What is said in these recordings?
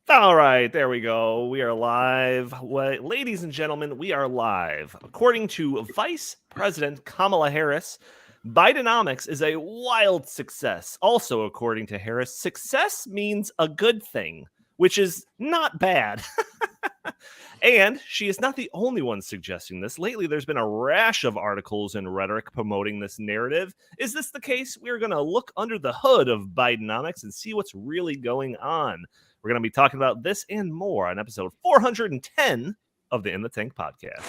All right, there we go. We are live. Ladies and gentlemen, we are live. According to Vice President Kamala Harris, Bidenomics is a wild success. Also, according to Harris, success means a good thing, which is not bad. And she is not the only one suggesting this. Lately, there's been a rash of articles and rhetoric promoting this narrative. Is this the case? We're going to look under the hood of Bidenomics and see what's really going on. We're going to be talking about this and more on episode 410 of the In the Tank podcast.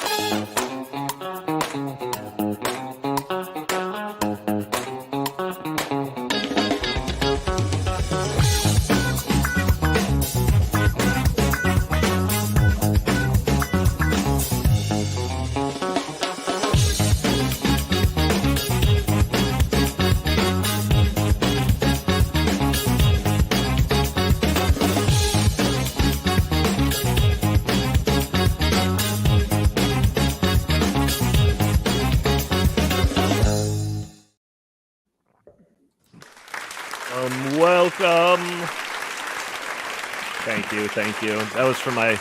Welcome. Thank you. That was from my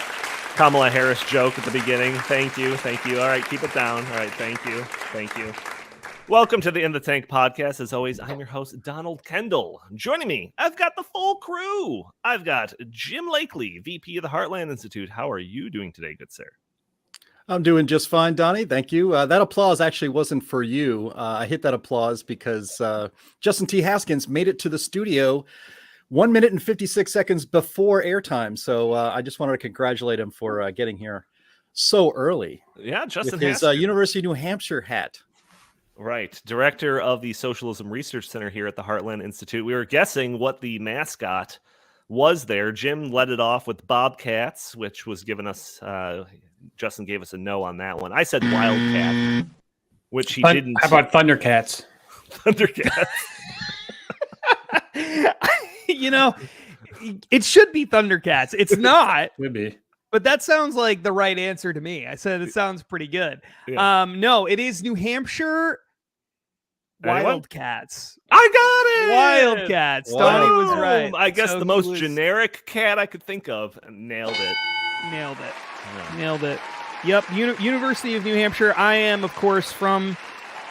Kamala Harris joke at the beginning. Thank you. All right, keep it down. All right, thank you. Welcome to the In the Tank podcast. As always, I'm your host, Donald Kendal. Joining me, I've got the full crew. I've got Jim Lakely, VP of the Heartland Institute. How are you doing today, good sir? I'm doing just fine, Donnie. Thank you. That applause actually wasn't for you. I hit that applause because Justin T. Haskins made it to the studio 1 minute and 56 seconds before airtime. So I just wanted to congratulate him for getting here so early. Yeah, Justin with his University of New Hampshire hat. Right. Director of the Socialism Research Center here at the Heartland Institute. We were guessing what the mascot was there. Jim led it off with Bobcats, which was given us... Justin gave us a no on that one. I said Wildcat, which he didn't. How about Thundercats? Thundercats. It should be Thundercats. It's not. Would be. But that sounds like the right answer to me. I said it sounds pretty good. Yeah. No, it is New Hampshire Wildcats. I got it. Wildcats. Donnie was right. I guess the most generic cat I could think of. Nailed it. Nailed it. Yep. University of New Hampshire. I am, of course, from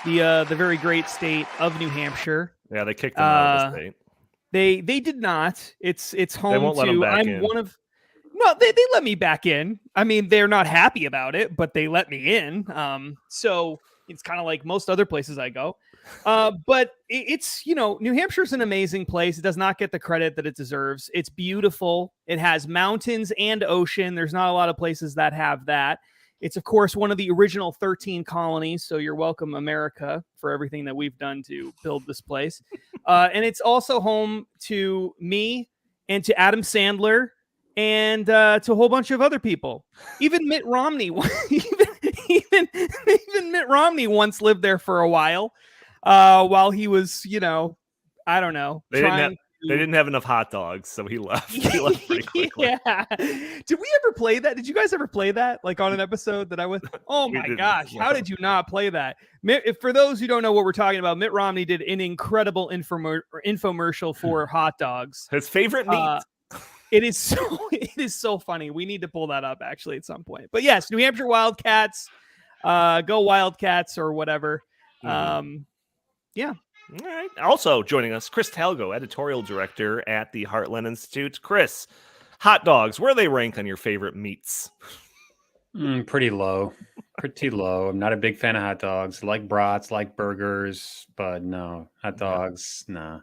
the very great state of New Hampshire. Yeah, they kicked them out of the state. They did not. It's home they won't let them to. Back I'm in. one of. No, they let me back in. I mean, they're not happy about it, but they let me in. So it's kind of like most other places I go. But it's, New Hampshire's an amazing place. It does not get the credit that it deserves. It's beautiful. It has mountains and ocean. There's not a lot of places that have that. It's, of course, one of the original 13 colonies. So you're welcome, America, for everything that we've done to build this place. And it's also home to me and to Adam Sandler and to a whole bunch of other people. Even Mitt Romney, even Mitt Romney once lived there for a while. While he was, I don't know. They didn't have enough hot dogs, so he left. He left pretty quickly. Yeah. Did we ever play that? Did you guys ever play that? Like on an episode that I was? Oh my gosh! How did you not play that? For those who don't know what we're talking about, Mitt Romney did an incredible infomercial for hot dogs. His favorite meat. It is so funny. We need to pull that up actually at some point. But yes, New Hampshire Wildcats. Go Wildcats or whatever. Yeah. All right. Also joining us, Chris Talgo, editorial director at the Heartland Institute. Chris, hot dogs, where do they rank on your favorite meats? Pretty low. I'm not a big fan of hot dogs. Like brats, like burgers, but no, hot dogs, nah.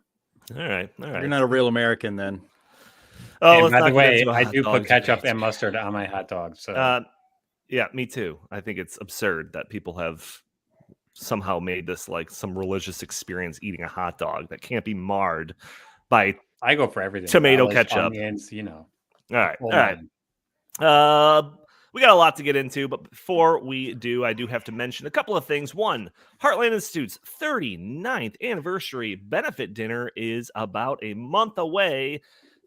All right. You're not a real American then. Oh, by the way, I do put ketchup and mustard on my hot dogs. So. Yeah, me too. I think it's absurd that people have somehow made this like some religious experience eating a hot dog that can't be marred by I go for everything. Tomato ketchup. Onions, All right. We got a lot to get into, but before we do, I do have to mention a couple of things. One, Heartland Institute's 39th anniversary benefit dinner is about a month away,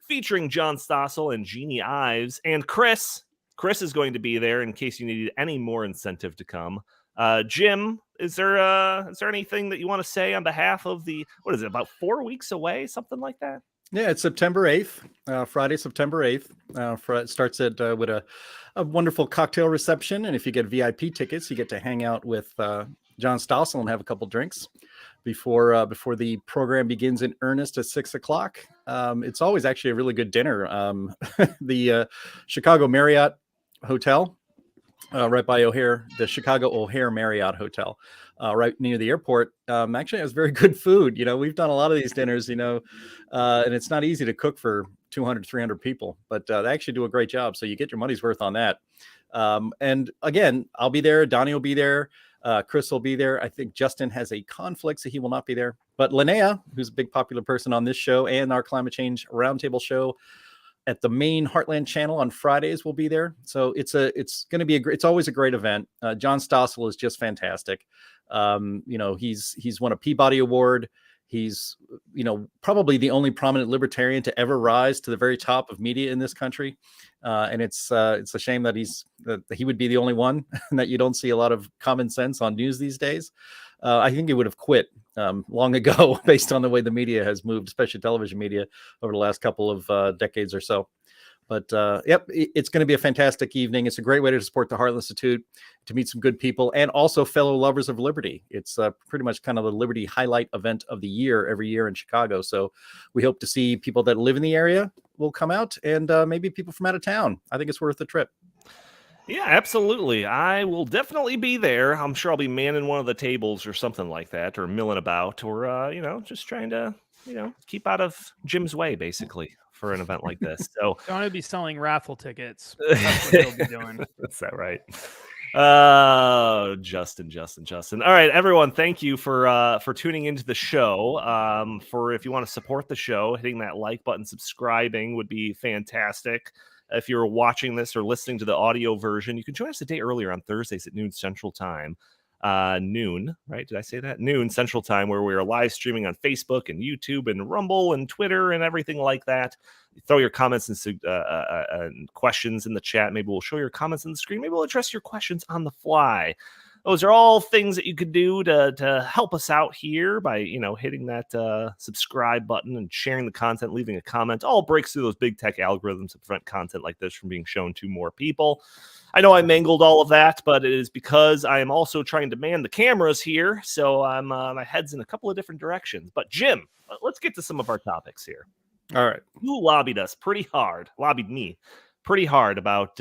featuring John Stossel and Jeannie Ives and Chris. Chris is going to be there in case you need any more incentive to come. Jim is there anything that you want to say on behalf of what is it, about 4 weeks away, something like that? Yeah, it's September 8th, Friday, September 8th. It starts with a wonderful cocktail reception. And if you get VIP tickets, you get to hang out with John Stossel and have a couple drinks before the program begins in earnest at 6 o'clock. It's always actually a really good dinner. The Chicago Marriott Hotel, right by O'Hare, the Chicago O'Hare Marriott Hotel, right near the airport, actually has very good food. We've done a lot of these dinners, and it's not easy to cook for 200, 300 people, but they actually do a great job. So you get your money's worth on that. And again, I'll be there. Donnie will be there. Chris will be there. I think Justin has a conflict, so he will not be there. But Linnea, who's a big popular person on this show and our climate change roundtable show at the main Heartland channel on Fridays, will be there. So it's going to be it's always a great event. John Stossel is just fantastic. He's won a Peabody Award. He's, probably the only prominent libertarian to ever rise to the very top of media in this country. And it's a shame that he would be the only one and that you don't see a lot of common sense on news these days. I think he would have quit long ago based on the way the media has moved, especially television media over the last couple of decades or so. But it's going to be a fantastic evening. It's a great way to support the Heartland Institute, to meet some good people and also fellow lovers of liberty. It's pretty much kind of the liberty highlight event of the year every year in Chicago. So we hope to see people that live in the area will come out, and maybe people from out of town. I think it's worth the trip. Yeah, absolutely. I will definitely be there. I'm sure I'll be manning one of the tables or something like that, or milling about, or just trying to keep out of Jim's way, basically, for an event like this. So Don't to be selling raffle tickets. That's what he'll be doing. Is that right? Justin. All right, everyone, thank you for tuning into the show. If you want to support the show, hitting that like button, subscribing would be fantastic. If you're watching this or listening to the audio version, you can join us a day earlier on Thursdays at noon Central Time. Noon, right? Did I say that? Noon Central Time, where we are live streaming on Facebook and YouTube and Rumble and Twitter and everything like that. Throw your comments and questions in the chat. Maybe we'll show your comments on the screen. Maybe we'll address your questions on the fly. Those are all things that you could do to help us out here by, hitting that subscribe button and sharing the content, leaving a comment. All breaks through those big tech algorithms to prevent content like this from being shown to more people. I know I mangled all of that, but it is because I am also trying to man the cameras here. So I'm my head's in a couple of different directions. But Jim, let's get to some of our topics here. All right. You lobbied me pretty hard about,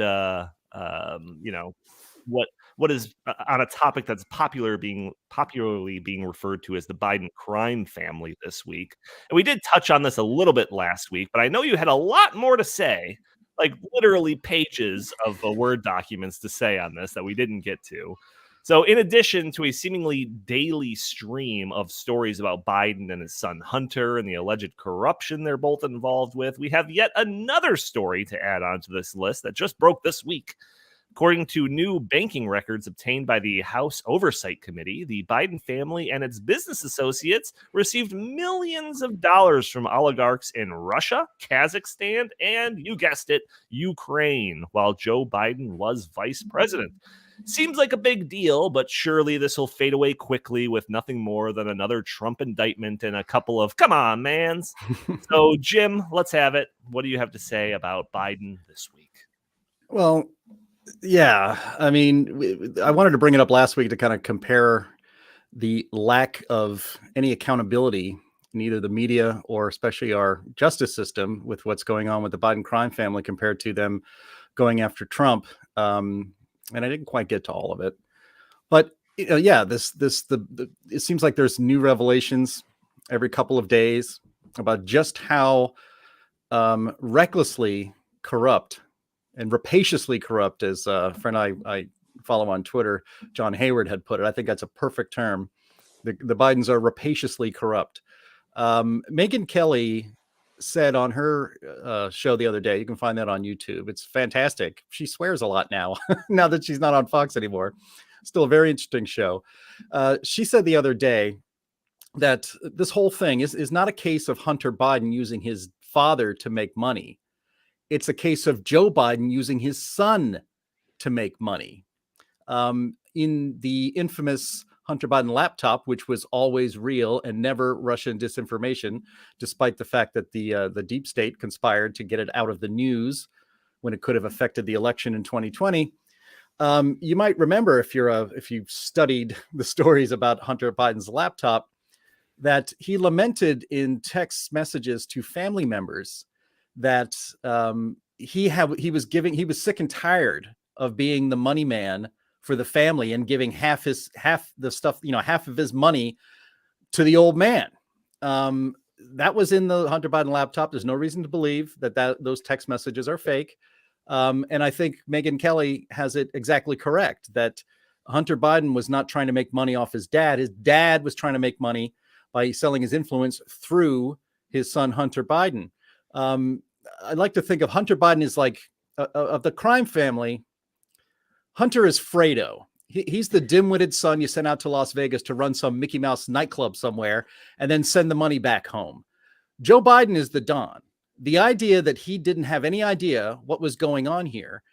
what is on a topic that's popularly being referred to as the Biden crime family this week. And we did touch on this a little bit last week, but I know you had a lot more to say, like literally pages of Word documents to say on this that we didn't get to. So in addition to a seemingly daily stream of stories about Biden and his son Hunter and the alleged corruption they're both involved with, we have yet another story to add on to this list that just broke this week. According to new banking records obtained by the House Oversight Committee, the Biden family and its business associates received millions of dollars from oligarchs in Russia, Kazakhstan, and, you guessed it, Ukraine, while Joe Biden was vice president. Seems like a big deal, but surely this will fade away quickly with nothing more than another Trump indictment and a couple of come on, mans. So, Jim, let's have it. What do you have to say about Biden this week? Well, yeah, I mean, I wanted to bring it up last week to kind of compare the lack of any accountability in either the media or especially our justice system with what's going on with the Biden crime family compared to them going after Trump. And I didn't quite get to all of it, but yeah, it seems like there's new revelations every couple of days about just how recklessly corrupt and rapaciously corrupt, as a friend I follow on Twitter, John Hayward, had put it. I think that's a perfect term. The Bidens are rapaciously corrupt. Megyn Kelly said on her show the other day, you can find that on YouTube. It's fantastic. She swears a lot now, now that she's not on Fox anymore. Still a very interesting show. She said the other day that this whole thing is not a case of Hunter Biden using his father to make money. It's a case of Joe Biden using his son to make money. In the infamous Hunter Biden laptop, which was always real and never Russian disinformation, despite the fact that the deep state conspired to get it out of the news when it could have affected the election in 2020. You might remember, if you've studied the stories about Hunter Biden's laptop, that he lamented in text messages to family members that he was sick and tired of being the money man for the family and giving half of his money to the old man. That was in the Hunter Biden laptop. There's no reason to believe that those text messages are fake. And I think Megyn Kelly has it exactly correct that Hunter Biden was not trying to make money off his dad. His dad was trying to make money by selling his influence through his son, Hunter Biden. I like to think of Hunter Biden as like of the crime family. Hunter is Fredo. He's the dim-witted son you sent out to Las Vegas to run some Mickey Mouse nightclub somewhere and then send the money back home. Joe Biden is the Don. The idea that he didn't have any idea what was going on here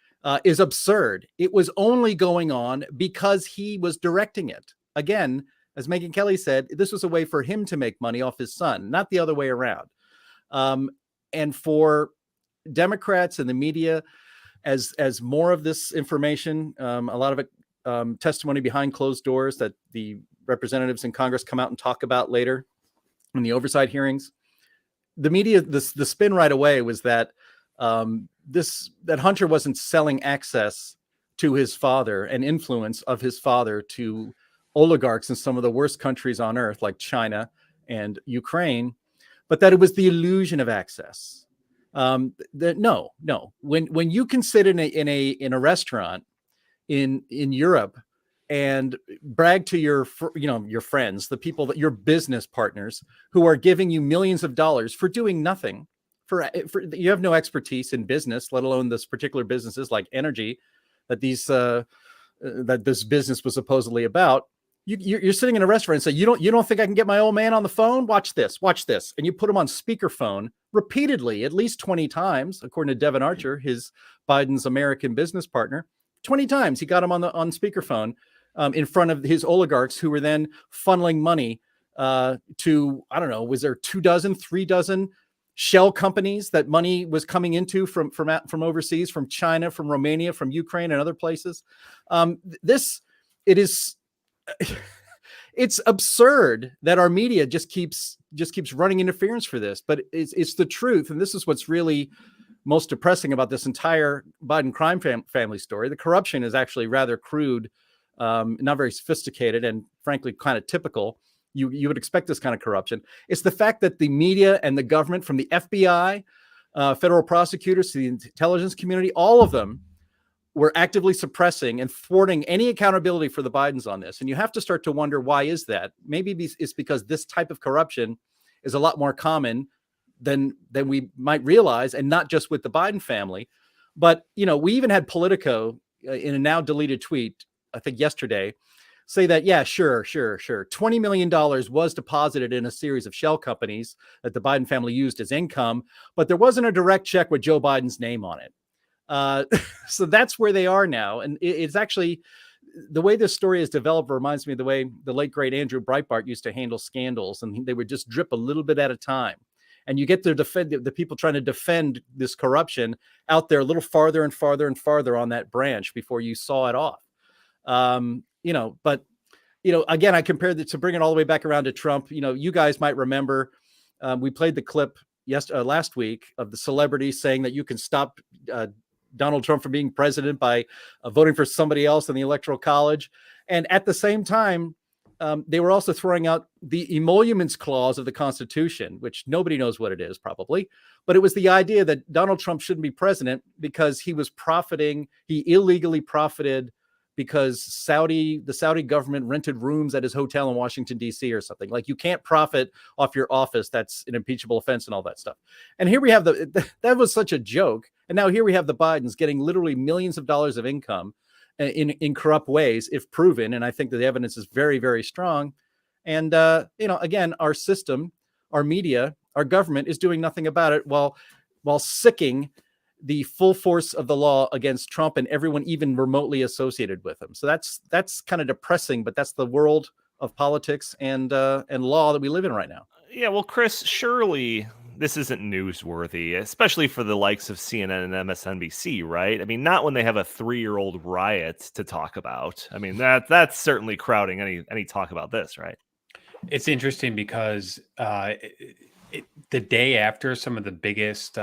is absurd. It was only going on because he was directing it. Again, as Megyn Kelly said, this was a way for him to make money off his son, not the other way around. And for Democrats and the media, as more of this information, a lot of it testimony behind closed doors that the representatives in Congress come out and talk about later in the oversight hearings, the media, the spin right away was that that Hunter wasn't selling access to his father and influence of his father to oligarchs in some of the worst countries on earth, like China and Ukraine, but that it was the illusion of access. No. When you can sit in a restaurant in Europe and brag to your friends, the people that your business partners who are giving you millions of dollars for doing nothing, for you have no expertise in business, let alone this particular businesses like energy that this business was supposedly about. You're sitting in a restaurant and say, you don't think I can get my old man on the phone? Watch this. And you put him on speakerphone repeatedly, at least 20 times, according to Devin Archer, Biden's American business partner. 20 times he got him on speakerphone in front of his oligarchs, who were then funneling money to, I don't know, was there 3 dozen shell companies that money was coming into from overseas, from China, from Romania, from Ukraine, and other places. It's absurd that our media just keeps running interference for this, but it's the truth. And this is what's really most depressing about this entire Biden crime family story. The corruption is actually rather crude, not very sophisticated, and frankly, kind of typical. You would expect this kind of corruption. It's the fact that the media and the government, from the FBI, federal prosecutors to the intelligence community, all of them were actively suppressing and thwarting any accountability for the Bidens on this. And you have to start to wonder, why is that? Maybe it's because this type of corruption is a lot more common than we might realize, and not just with the Biden family. But, we even had Politico in a now deleted tweet, I think yesterday, say that, yeah, sure. $20 million was deposited in a series of shell companies that the Biden family used as income, but there wasn't a direct check with Joe Biden's name on it. So that's where they are now. And it's actually, the way this story is developed reminds me of the way the late great Andrew Breitbart used to handle scandals, and they would just drip a little bit at a time. And you get the people trying to defend this corruption out there a little farther and farther and farther on that branch before you saw it off. But again, I compared it to bring it all the way back around to Trump. You guys might remember, we played the clip last week of the celebrity saying that you can stop Donald Trump from being president by voting for somebody else in the Electoral College. And at the same time, they were also throwing out the emoluments clause of the Constitution, which nobody knows what it is probably, but it was the idea that Donald Trump shouldn't be president because he was profiting. He illegally profited because the Saudi government rented rooms at his hotel in Washington, D.C. or something. Like, you can't profit off your office. That's an impeachable offense and all that stuff. And here we have that was such a joke. And now here we have the Bidens getting literally millions of dollars of income in corrupt ways, if proven. And I think that the evidence is very, very strong. And, again, our system, our media, our government is doing nothing about it while sicking the full force of the law against Trump and everyone even remotely associated with him. So that's kind of depressing, but that's the world of politics and law that we live in right now. Yeah, well, Chris, surely this isn't newsworthy, especially for the likes of CNN and MSNBC, right? I mean, not when they have a 3-year-old riot to talk about. I mean, that's certainly crowding any talk about this, right? It's interesting because the day after some of the biggest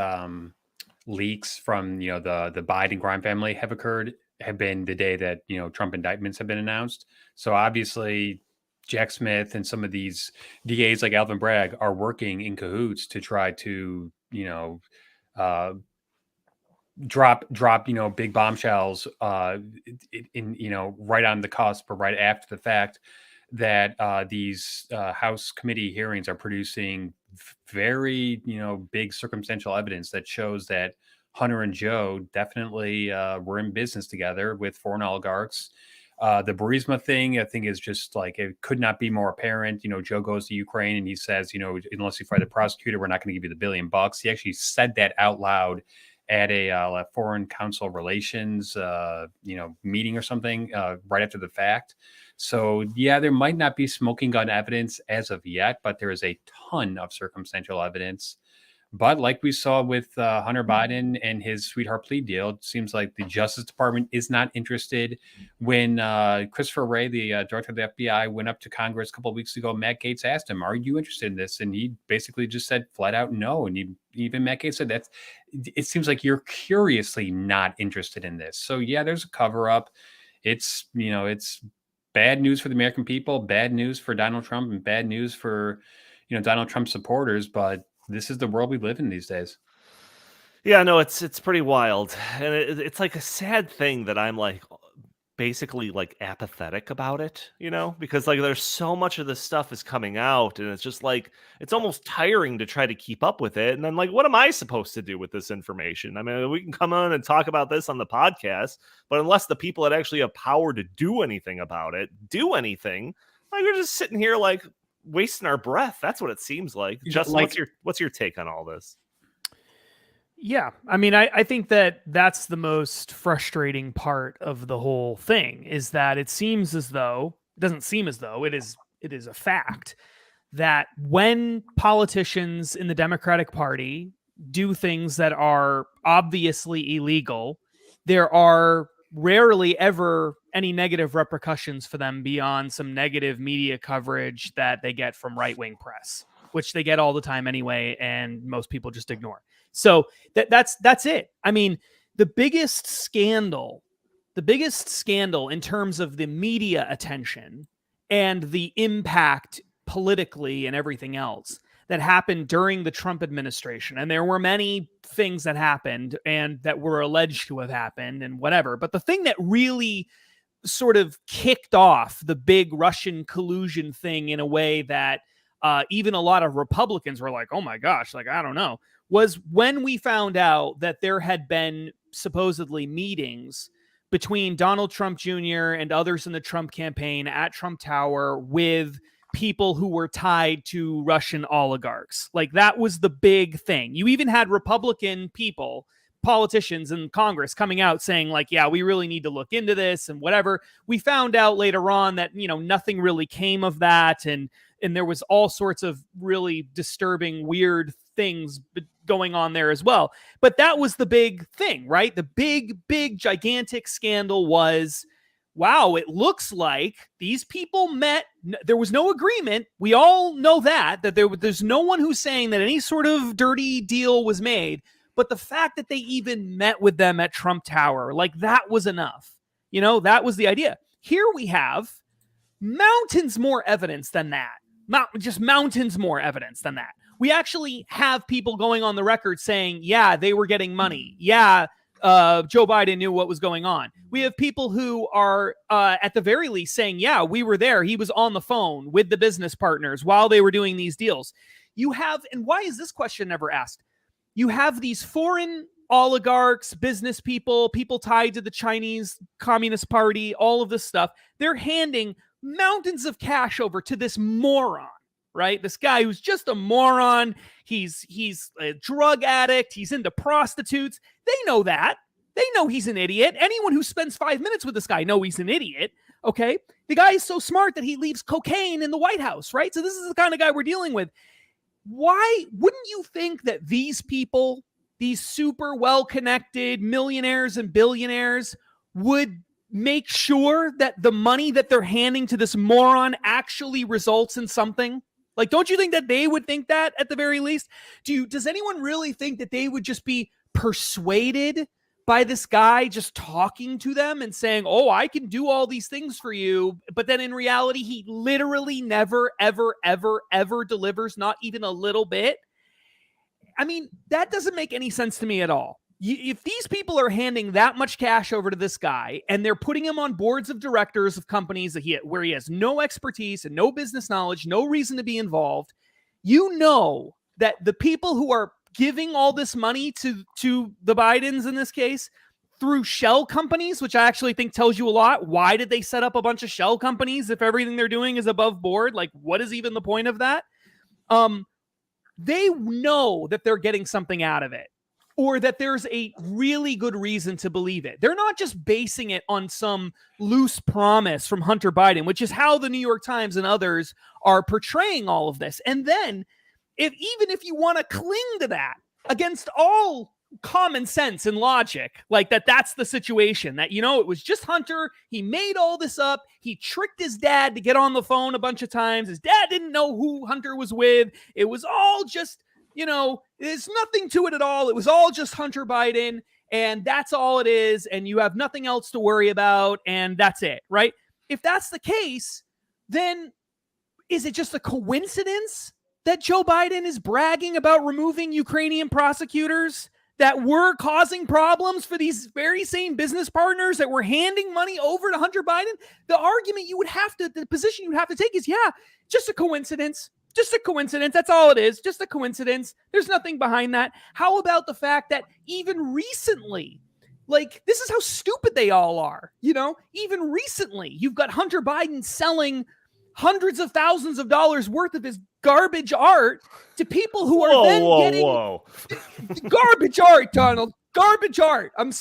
leaks from the Biden crime family have occurred have been the day that Trump indictments have been announced. So obviously Jack Smith and some of these DAs like Alvin Bragg are working in cahoots to try to drop big bombshells in right on the cusp or right after the fact that these House committee hearings are producing very big circumstantial evidence that shows that Hunter and Joe definitely were in business together with foreign oligarchs. The Burisma thing, I think, is just like, it could not be more apparent. Joe goes to Ukraine and he says, unless you fire the prosecutor, we're not going to give you the $1 billion. He actually said that out loud at a foreign council relations, meeting or something right after the fact. So yeah, there might not be smoking gun evidence as of yet, but there is a ton of circumstantial evidence. But like we saw with Hunter Biden and his sweetheart plea deal, it seems like the Justice Department is not interested. When Christopher Wray, the director of the FBI, went up to Congress a couple of weeks ago, Matt Gaetz asked him, "Are you interested in this?" And he basically just said flat out no. And even Matt Gaetz said it seems like you're curiously not interested in this. So yeah, there's a cover up. It's bad news for the American people, bad news for Donald Trump, and bad news for Donald Trump supporters. But this is the world we live in these days. Yeah, no, it's pretty wild, and it's like a sad thing that I'm like basically like apathetic about it, because like there's so much of this stuff is coming out, and it's just like it's almost tiring to try to keep up with it. And then like, what am I supposed to do with this information? I mean, we can come on and talk about this on the podcast, but unless the people that actually have power to do anything about it do anything, like we're just sitting here like wasting our breath. That's what it seems like. Justin, what's your take on all this? Yeah, I mean, I think that's the most frustrating part of the whole thing, is that it doesn't seem as though it is a fact that when politicians in the Democratic Party do things that are obviously illegal, there are rarely ever any negative repercussions for them beyond some negative media coverage that they get from right-wing press, which they get all the time anyway, and most people just ignore. So that's it. I mean, the biggest scandal in terms of the media attention and the impact politically and everything else that happened during the Trump administration. And there were many things that happened and that were alleged to have happened and whatever. But the thing that really sort of kicked off the big Russian collusion thing in a way that even a lot of Republicans were like, oh my gosh, like, I don't know, was when we found out that there had been supposedly meetings between Donald Trump Jr. and others in the Trump campaign at Trump Tower with people who were tied to Russian oligarchs. Like, that was the big thing. You even had Republican politicians in Congress coming out saying like, yeah, we really need to look into this and whatever. We found out later on that, nothing really came of that. And there was all sorts of really disturbing, weird things going on there as well. But that was the big thing, right? The big, gigantic scandal was, wow, it looks like these people met. There was no agreement. We all know that there's no one who's saying that any sort of dirty deal was made. But the fact that they even met with them at Trump Tower, like, that was enough. That was the idea. Here we have mountains more evidence than that. Just mountains more evidence than that. We actually have people going on the record saying, yeah, they were getting money. Yeah, Joe Biden knew what was going on. We have people who are, at the very least, saying, yeah, we were there. He was on the phone with the business partners while they were doing these deals. And why is this question never asked? You have these foreign oligarchs, business people tied to the Chinese Communist Party, all of this stuff. They're handing mountains of cash over to this moron, right? This guy who's just a moron. He's a drug addict. He's into prostitutes. They know that. They know he's an idiot. Anyone who spends 5 minutes with this guy knows he's an idiot. Okay. The guy is so smart that he leaves cocaine in the White House, right? So this is the kind of guy we're dealing with. Why wouldn't you think that these people, these super well-connected millionaires and billionaires, would make sure that the money that they're handing to this moron actually results in something? Like, don't you think that they would think that at the very least? Does anyone really think that they would just be persuaded by this guy just talking to them and saying, oh, I can do all these things for you, but then in reality, he literally never, ever, ever, ever delivers, not even a little bit? I mean, that doesn't make any sense to me at all. If these people are handing that much cash over to this guy and they're putting him on boards of directors of companies where he has no expertise and no business knowledge, no reason to be involved, you know that the people who are giving all this money to the Bidens in this case through shell companies, which I actually think tells you a lot. Why did they set up a bunch of shell companies if everything they're doing is above board? Like, what is even the point of that? They know that they're getting something out of it, or that there's a really good reason to believe it. They're not just basing it on some loose promise from Hunter Biden, which is how the New York Times and others are portraying all of this. And then even if you want to cling to that against all common sense and logic, like that's the situation, that, it was just Hunter. He made all this up. He tricked his dad to get on the phone a bunch of times. His dad didn't know who Hunter was with. It was all just, there's nothing to it at all. It was all just Hunter Biden, and that's all it is. And you have nothing else to worry about. And that's it, right? If that's the case, then is it just a coincidence that Joe Biden is bragging about removing Ukrainian prosecutors that were causing problems for these very same business partners that were handing money over to Hunter Biden? The position you would have to take is, just a coincidence. Just a coincidence. That's all it is. Just a coincidence. There's nothing behind that. How about the fact that even recently, this is how stupid they all are. Even recently, you've got Hunter Biden selling hundreds of thousands of dollars worth of his garbage art to people who are getting garbage art, Donald. Garbage art. I'm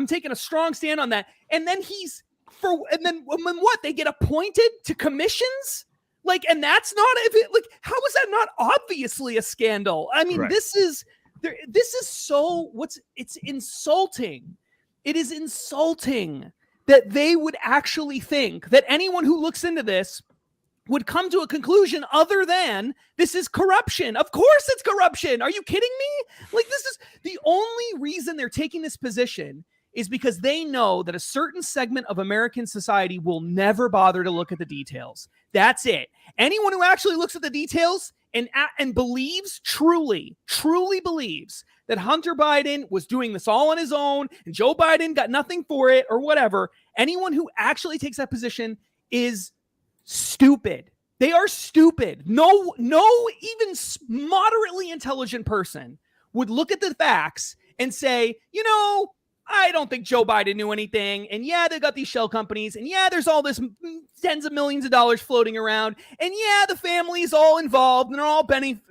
taking a strong stand on that. And then what? They get appointed to commissions? And that's not, how is that not obviously a scandal? I mean, right. This is it's insulting. It is insulting that they would actually think that anyone who looks into this would come to a conclusion other than this is corruption. Of course it's corruption. Are you kidding me? This is the only reason they're taking this position is because they know that a certain segment of American society will never bother to look at the details. That's it. Anyone who actually looks at the details and believes, truly believes that Hunter Biden was doing this all on his own and Joe Biden got nothing for it or whatever, anyone who actually takes that position is stupid. They are stupid. No even moderately intelligent person would look at the facts and say, I don't think Joe Biden knew anything. And they got these shell companies. And there's all this tens of millions of dollars floating around. And the family is all involved and they're all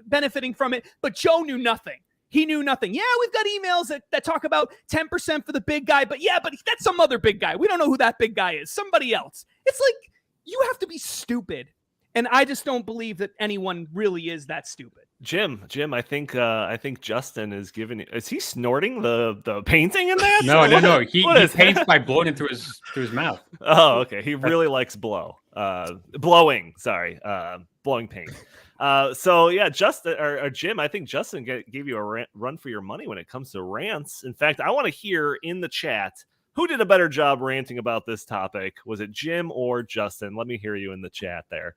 benefiting from it. But Joe knew nothing. He knew nothing. We've got emails that talk about 10% for the big guy. But that's some other big guy. We don't know who that big guy is. Somebody else. It's like, you have to be stupid. And I just don't believe that anyone really is that stupid. Jim, I think Justin is is he snorting the painting in that? No. He paints by blowing it through his mouth. Oh, okay. He really likes blowing paint. Justin or Jim, I think Justin gave you a run for your money when it comes to rants. In fact, I want to hear in the chat who did a better job ranting about this topic. Was it Jim or Justin? Let me hear you in the chat there.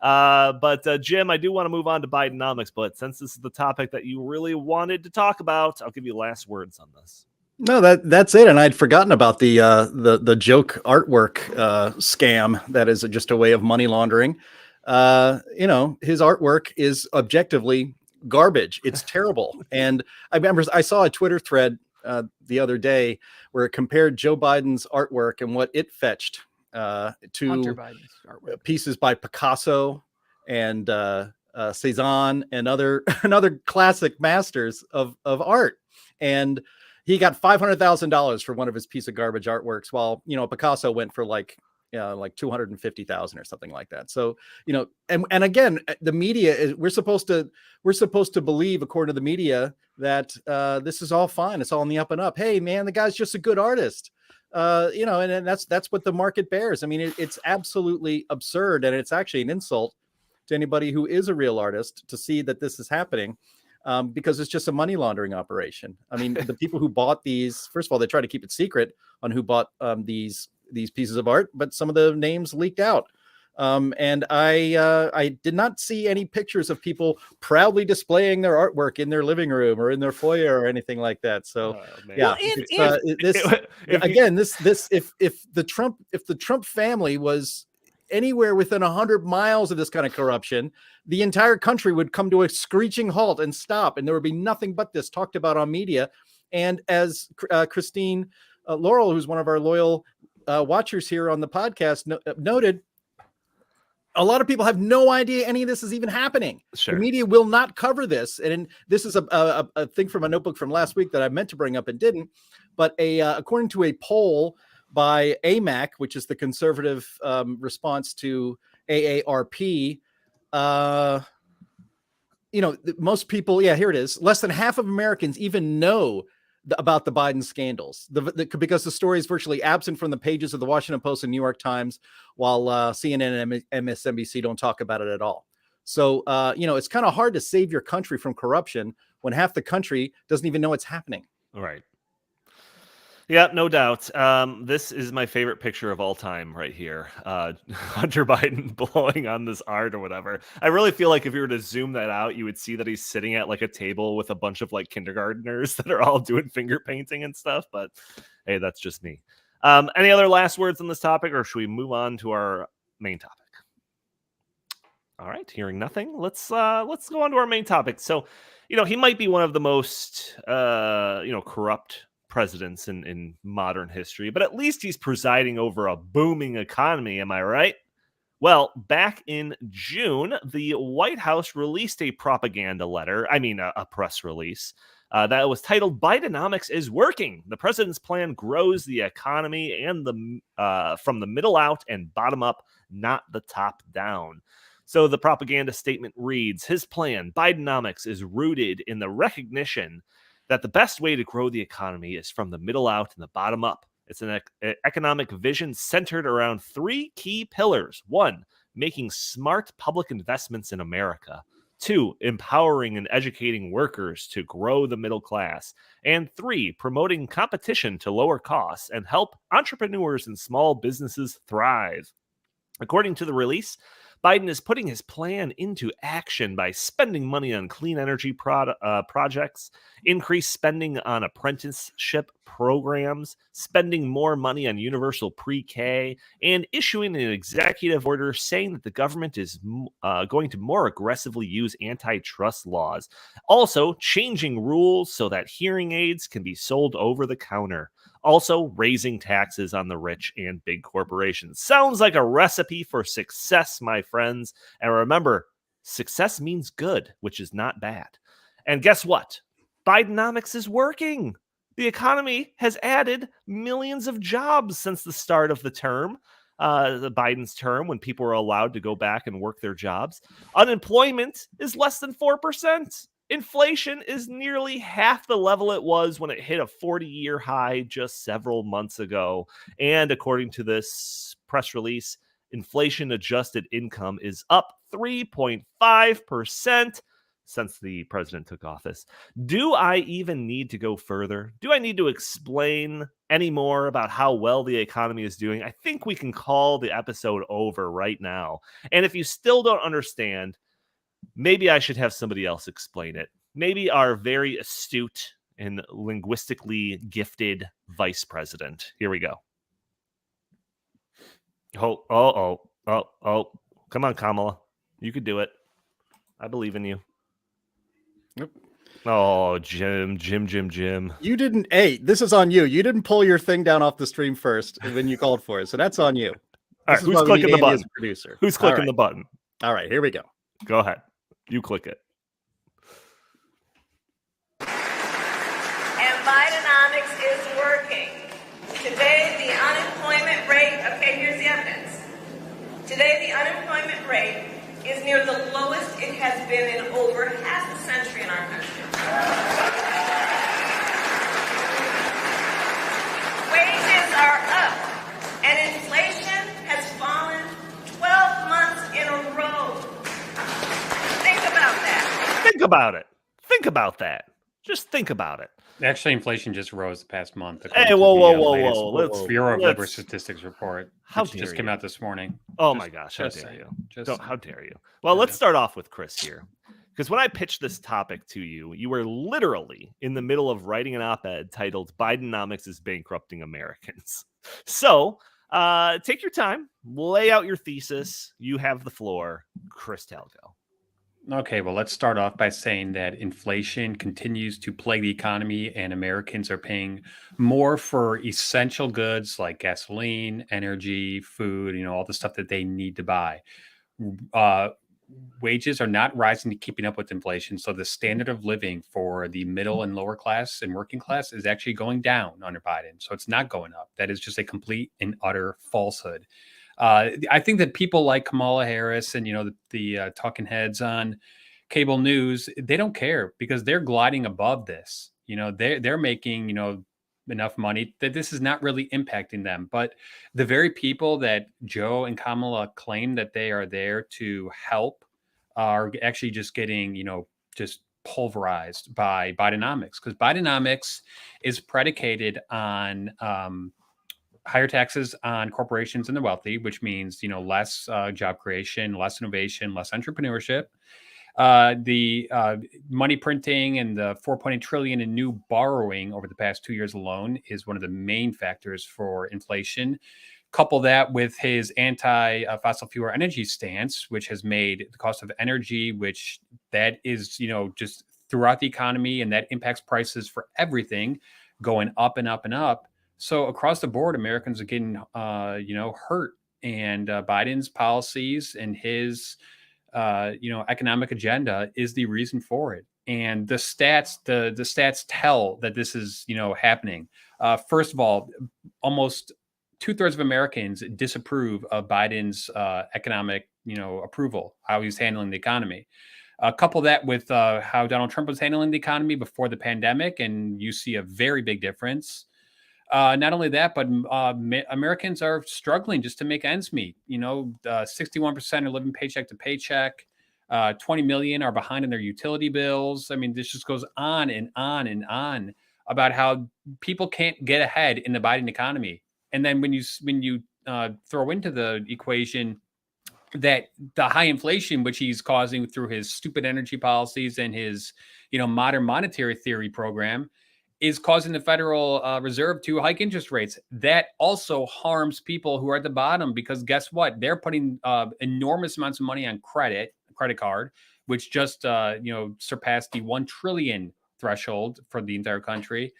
But Jim, I do want to move on to Bidenomics, but since this is the topic that you really wanted to talk about, I'll give you last words on this. No, that's it. And I'd forgotten about the joke artwork scam that is just a way of money laundering. His artwork is objectively garbage. It's terrible. And I remember I saw a Twitter thread the other day where it compared Joe Biden's artwork and what it fetched to pieces by Picasso and Cezanne and other classic masters of art. And he got $500,000 for one of his piece of garbage artworks, while Picasso went for like like 250,000 or something like that. So, and again, the media is, we're supposed to believe, according to the media, that this is all fine. It's all in the up and up. Hey man, the guy's just a good artist. And that's what the market bears. I mean, it's absolutely absurd. And it's actually an insult to anybody who is a real artist to see that this is happening. Because it's just a money laundering operation. I mean, the people who bought these, first of all, they try to keep it secret on who bought these pieces of art, but some of the names leaked out. And I did not see any pictures of people proudly displaying their artwork in their living room or in their foyer or anything like that. So yeah, well, if the Trump family was anywhere within 100 miles of this kind of corruption, the entire country would come to a screeching halt and stop, and there would be nothing but this talked about on media. And as Christine Laurel, who's one of our loyal watchers here on the podcast, noted, a lot of people have no idea any of this is even happening. Sure. The media will not cover this. And this is a thing from a notebook from last week that I meant to bring up and didn't. But according to a poll by AMAC, which is the conservative response to AARP, most people, here it is. Less than half of Americans even know about the Biden scandals, because the story is virtually absent from the pages of the Washington Post and New York Times, while CNN and MSNBC don't talk about it at all. So, it's kind of hard to save your country from corruption when half the country doesn't even know it's happening. All right. Yeah, no doubt. This is my favorite picture of all time right here. Hunter Biden blowing on this art or whatever. I really feel like if you were to zoom that out, you would see that he's sitting at like a table with a bunch of like kindergartners that are all doing finger painting and stuff. But hey, that's just me. Any other last words on this topic, or should we move on to our main topic? All right, hearing nothing. Let's go on to our main topic. So, he might be one of the most corrupt presidents in modern history, but at least he's presiding over a booming economy. Am I right? Well, back in June, the White House released a propaganda letter. A press release that was titled "Bidenomics is working. The president's plan grows the economy and from the middle out and bottom up, not the top down." So the propaganda statement reads, his plan, Bidenomics, is rooted in the recognition that the best way to grow the economy is from the middle out and the bottom up. It's an economic vision centered around three key pillars. 1, making smart public investments in America. 2, empowering and educating workers to grow the middle class. And 3, promoting competition to lower costs and help entrepreneurs and small businesses thrive. According to the release, Biden is putting his plan into action by spending money on clean energy projects, increased spending on apprenticeship programs, spending more money on universal pre-K, and issuing an executive order saying that the government is going to more aggressively use antitrust laws. Also, changing rules so that hearing aids can be sold over the counter. Also, raising taxes on the rich and big corporations. Sounds like a recipe for success, my friends. And remember, success means good, which is not bad. And guess what? Bidenomics is working. The economy has added millions of jobs since the start of the term, the Biden's term, when people were allowed to go back and work their jobs. Unemployment is less than 4%. Inflation is nearly half the level it was when it hit a 40-year high just several months ago. And according to this press release, inflation-adjusted income is up 3.5% since the president took office. Do I even need to go further? Do I need to explain any more about how well the economy is doing? I think we can call the episode over right now. And if you still don't understand, maybe I should have somebody else explain it. Maybe our very astute and linguistically gifted vice president. Here we go. Oh. Come on, Kamala. You could do it. I believe in you. Yep. Oh, Jim. You didn't. Hey, this is on you. You didn't pull your thing down off the stream first when you called for it. So that's on you. All right, who's clicking the button? Producer. Who's clicking the button? All right, here we go. Go ahead. You click it. And Bidenomics is working. Today, the unemployment rate, okay, here's the evidence. Today, the unemployment rate is near the lowest it has been in over half a century in our country. Wages are up, and inflation has fallen 12 months in a row. Think about that. Think about it. Think about that. Just think about it. Actually, inflation just rose the past month. Hey, according to whoa, the, whoa, whoa, latest whoa. Let's Bureau of Labor let's- Statistics report, How which dare just came you. out this morning. Oh Just- my gosh, how just dare saying. you? Just How dare you? Well, Yeah. let's start off with Chris here. Because when I pitched this topic to you, you were literally in the middle of writing an op-ed titled Bidenomics is Bankrupting Americans. So take your time, lay out your thesis. You have the floor, Chris Talgo. Okay, well, let's start off by saying that inflation continues to plague the economy, and Americans are paying more for essential goods like gasoline, energy, food, all the stuff that they need to buy. Wages are not rising to keeping up with inflation, so the standard of living for the middle and lower class and working class is actually going down under Biden. So it's not going up. That is just a complete and utter falsehood. I think that people like Kamala Harris and the talking heads on cable news, they don't care because they're gliding above this. They're making enough money that this is not really impacting them. But the very people that Joe and Kamala claim that they are there to help are actually just getting just pulverized by Bidenomics, because Bidenomics is predicated on higher taxes on corporations and the wealthy, which means less job creation, less innovation, less entrepreneurship. The money printing and the 4.8 trillion in new borrowing over the past 2 years alone is one of the main factors for inflation. Couple that with his anti-fossil fuel energy stance, which has made the cost of energy, which that is just throughout the economy, and that impacts prices for everything, going up and up and up. So across the board, Americans are getting, hurt, and Biden's policies and his, economic agenda is the reason for it. And the stats tell that this is, happening. First of all, almost 2/3 of Americans disapprove of Biden's economic, approval, how he's handling the economy. Couple that with how Donald Trump was handling the economy before the pandemic, and you see a very big difference. Not only that, but Americans are struggling just to make ends meet. 61% are living paycheck to paycheck. 20 million are behind in their utility bills. I mean, this just goes on and on and on about how people can't get ahead in the Biden economy. And then when you throw into the equation that the high inflation, which he's causing through his stupid energy policies and his, modern monetary theory program, is causing the Federal Reserve to hike interest rates. That also harms people who are at the bottom, because guess what? They're putting enormous amounts of money on credit card, which just surpassed the 1 trillion threshold for the entire country.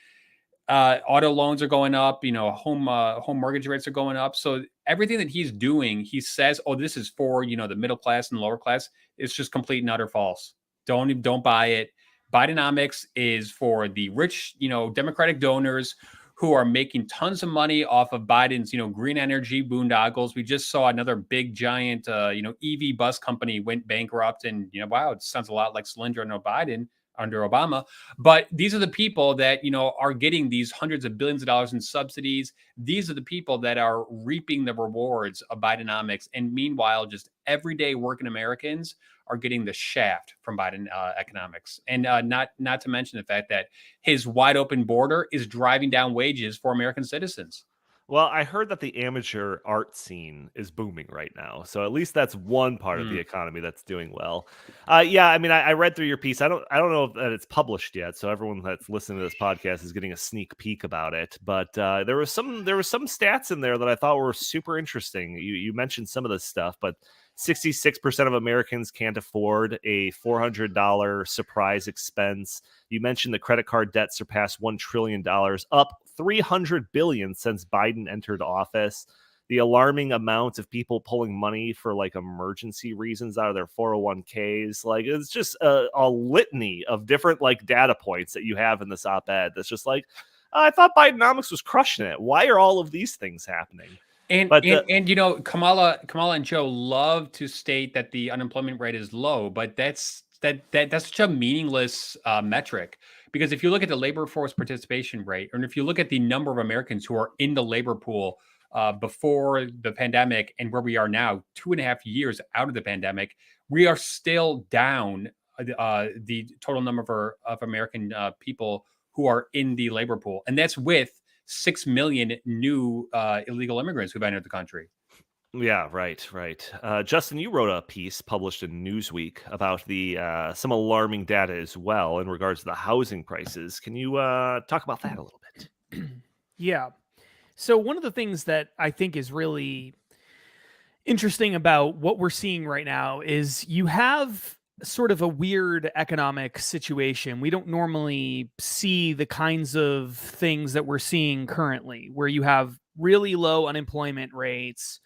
Auto loans are going up, home mortgage rates are going up. So everything that he's doing, he says, oh, this is for, the middle class and lower class. It's just complete and utter false. Don't buy it. Bidenomics is for the rich, Democratic donors who are making tons of money off of Biden's, green energy boondoggles. We just saw another big giant, EV bus company went bankrupt, and wow, it sounds a lot like Solyndra under Obama. But these are the people that, are getting these hundreds of billions of dollars in subsidies. These are the people that are reaping the rewards of Bidenomics. And meanwhile, just everyday working Americans are getting the shaft from Biden economics. And not to mention the fact that his wide open border is driving down wages for American citizens. Well, I heard that the amateur art scene is booming right now. So at least that's one part of the economy that's doing well. Yeah, I mean, I read through your piece. I don't know that it's published yet, so everyone that's listening to this podcast is getting a sneak peek about it. But there was some stats in there that I thought were super interesting. You mentioned some of this stuff, but 66% of Americans can't afford a $400 surprise expense. You mentioned the credit card debt surpassed $1 trillion, up $300 billion since Biden entered office. The alarming amount of people pulling money for like emergency reasons out of their 401ks. Like, it's just a litany of different like data points that you have in this op-ed. That's just like, I thought Bidenomics was crushing it. Why are all of these things happening? And you know, Kamala and Joe love to state that the unemployment rate is low, but that's such a meaningless metric, because if you look at the labor force participation rate, and if you look at the number of Americans who are in the labor pool before the pandemic and where we are now, 2.5 years out of the pandemic, we are still down the total number of American people who are in the labor pool, and that's with 6 million new illegal immigrants who've entered the country. Yeah, right. Justin, you wrote a piece published in Newsweek about the some alarming data as well in regards to the housing prices. Can you talk about that a little bit? Yeah. So one of the things that I think is really interesting about what we're seeing right now is you have sort of a weird economic situation. We don't normally see the kinds of things that we're seeing currently, where you have really low unemployment rates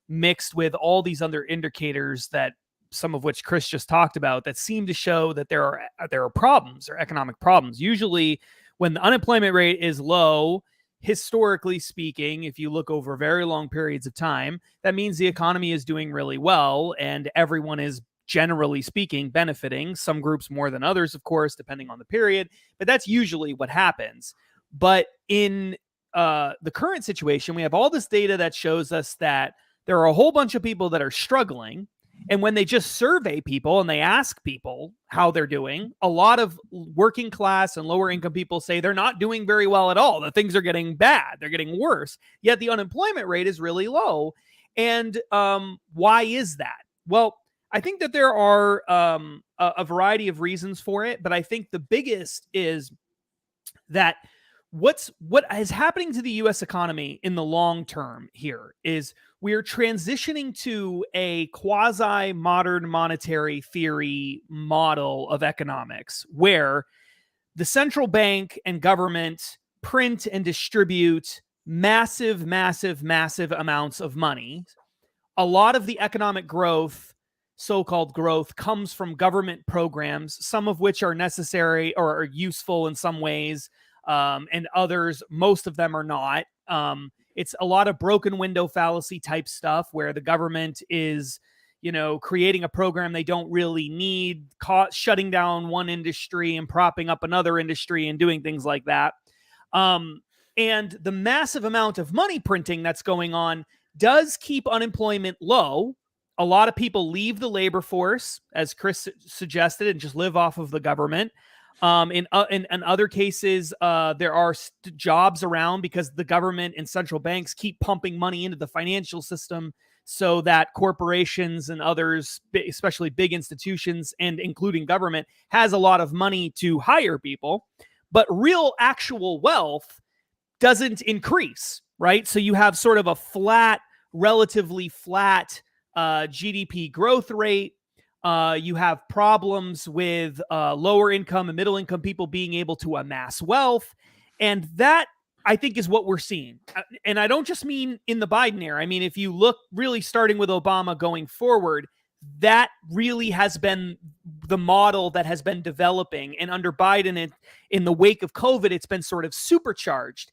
mixed with all these other indicators, that some of which Chris just talked about, that seem to show that there are problems or economic problems. Usually when the unemployment rate is low, historically speaking, if you look over very long periods of time, that means the economy is doing really well and everyone is, generally speaking, benefiting. Some groups more than others, of course, depending on the period, but that's usually what happens. But in the current situation, we have all this data that shows us that there are a whole bunch of people that are struggling. And when they just survey people and they ask people how they're doing, a lot of working class and lower income people say they're not doing very well at all. That things are getting bad. They're getting worse. Yet the unemployment rate is really low. And why is that? Well, I think that there are a variety of reasons for it, but I think the biggest is that what is happening to the U.S. economy in the long term here is we are transitioning to a quasi-modern monetary theory model of economics, where the central bank and government print and distribute massive amounts of money. A lot of the economic growth, so-called growth, comes from government programs, some of which are necessary or are useful in some ways, and others, most of them are not. It's a lot of broken window fallacy type stuff where the government is, creating a program they don't really need, shutting down one industry and propping up another industry and doing things like that. And the massive amount of money printing that's going on does keep unemployment low. A lot of people leave the labor force, as Chris suggested, and just live off of the government. In other cases, there are jobs around because the government and central banks keep pumping money into the financial system so that corporations and others, especially big institutions and including government, has a lot of money to hire people. But real actual wealth doesn't increase, right? So you have sort of a relatively flat GDP growth rate. You have problems with lower income and middle income people being able to amass wealth. And that, I think, is what we're seeing. And I don't just mean in the Biden era. I mean, if you look really starting with Obama going forward, that really has been the model that has been developing. And under Biden, in the wake of COVID, it's been sort of supercharged.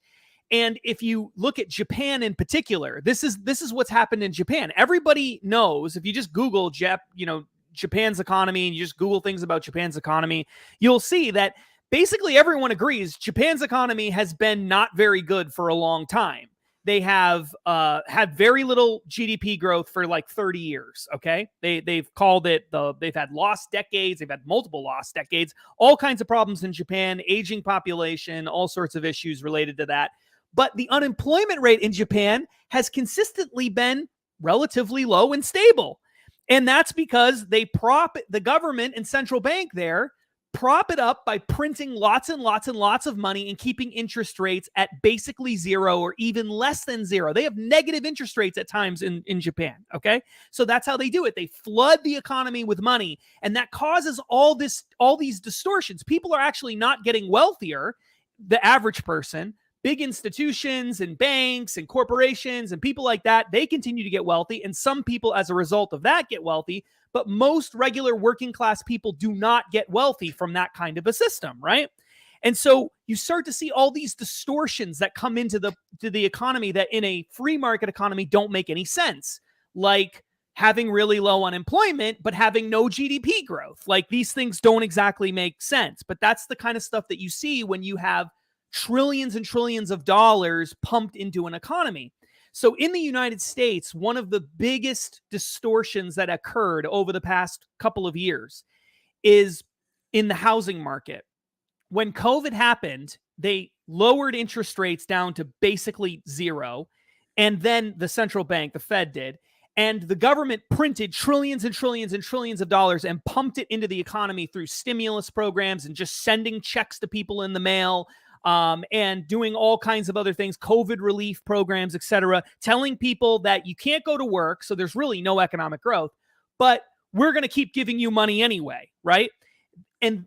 And if you look at Japan in particular, this is what's happened in Japan. Everybody knows, if you just Google Japan's economy and you just Google things about Japan's economy, you'll see that basically everyone agrees Japan's economy has been not very good for a long time. They have had very little GDP growth for like 30 years. Okay. They've called it they've had lost decades. They've had multiple lost decades, all kinds of problems in Japan, aging population, all sorts of issues related to that. But the unemployment rate in Japan has consistently been relatively low and stable. And that's because the government and central bank there prop it up by printing lots and lots and lots of money and keeping interest rates at basically zero or even less than zero. They have negative interest rates at times in Japan. Okay. So that's how they do it. They flood the economy with money, and that causes all these distortions. People are actually not getting wealthier. The average person, big institutions and banks and corporations and people like that, they continue to get wealthy. And some people, as a result of that, get wealthy. But most regular working class people do not get wealthy from that kind of a system, right? And so you start to see all these distortions that come into the economy that in a free market economy don't make any sense. Like having really low unemployment, but having no GDP growth. Like these things don't exactly make sense. But that's the kind of stuff that you see when you have trillions and trillions of dollars pumped into an economy. So in the United States, one of the biggest distortions that occurred over the past couple of years is in the housing market. When COVID happened, they lowered interest rates down to basically zero. And then the central bank, the Fed did. And the government printed trillions and trillions and trillions of dollars and pumped it into the economy through stimulus programs and just sending checks to people in the mail, and doing all kinds of other things, COVID relief programs, etc., telling people that you can't go to work, so there's really no economic growth, but we're going to keep giving you money anyway, right? And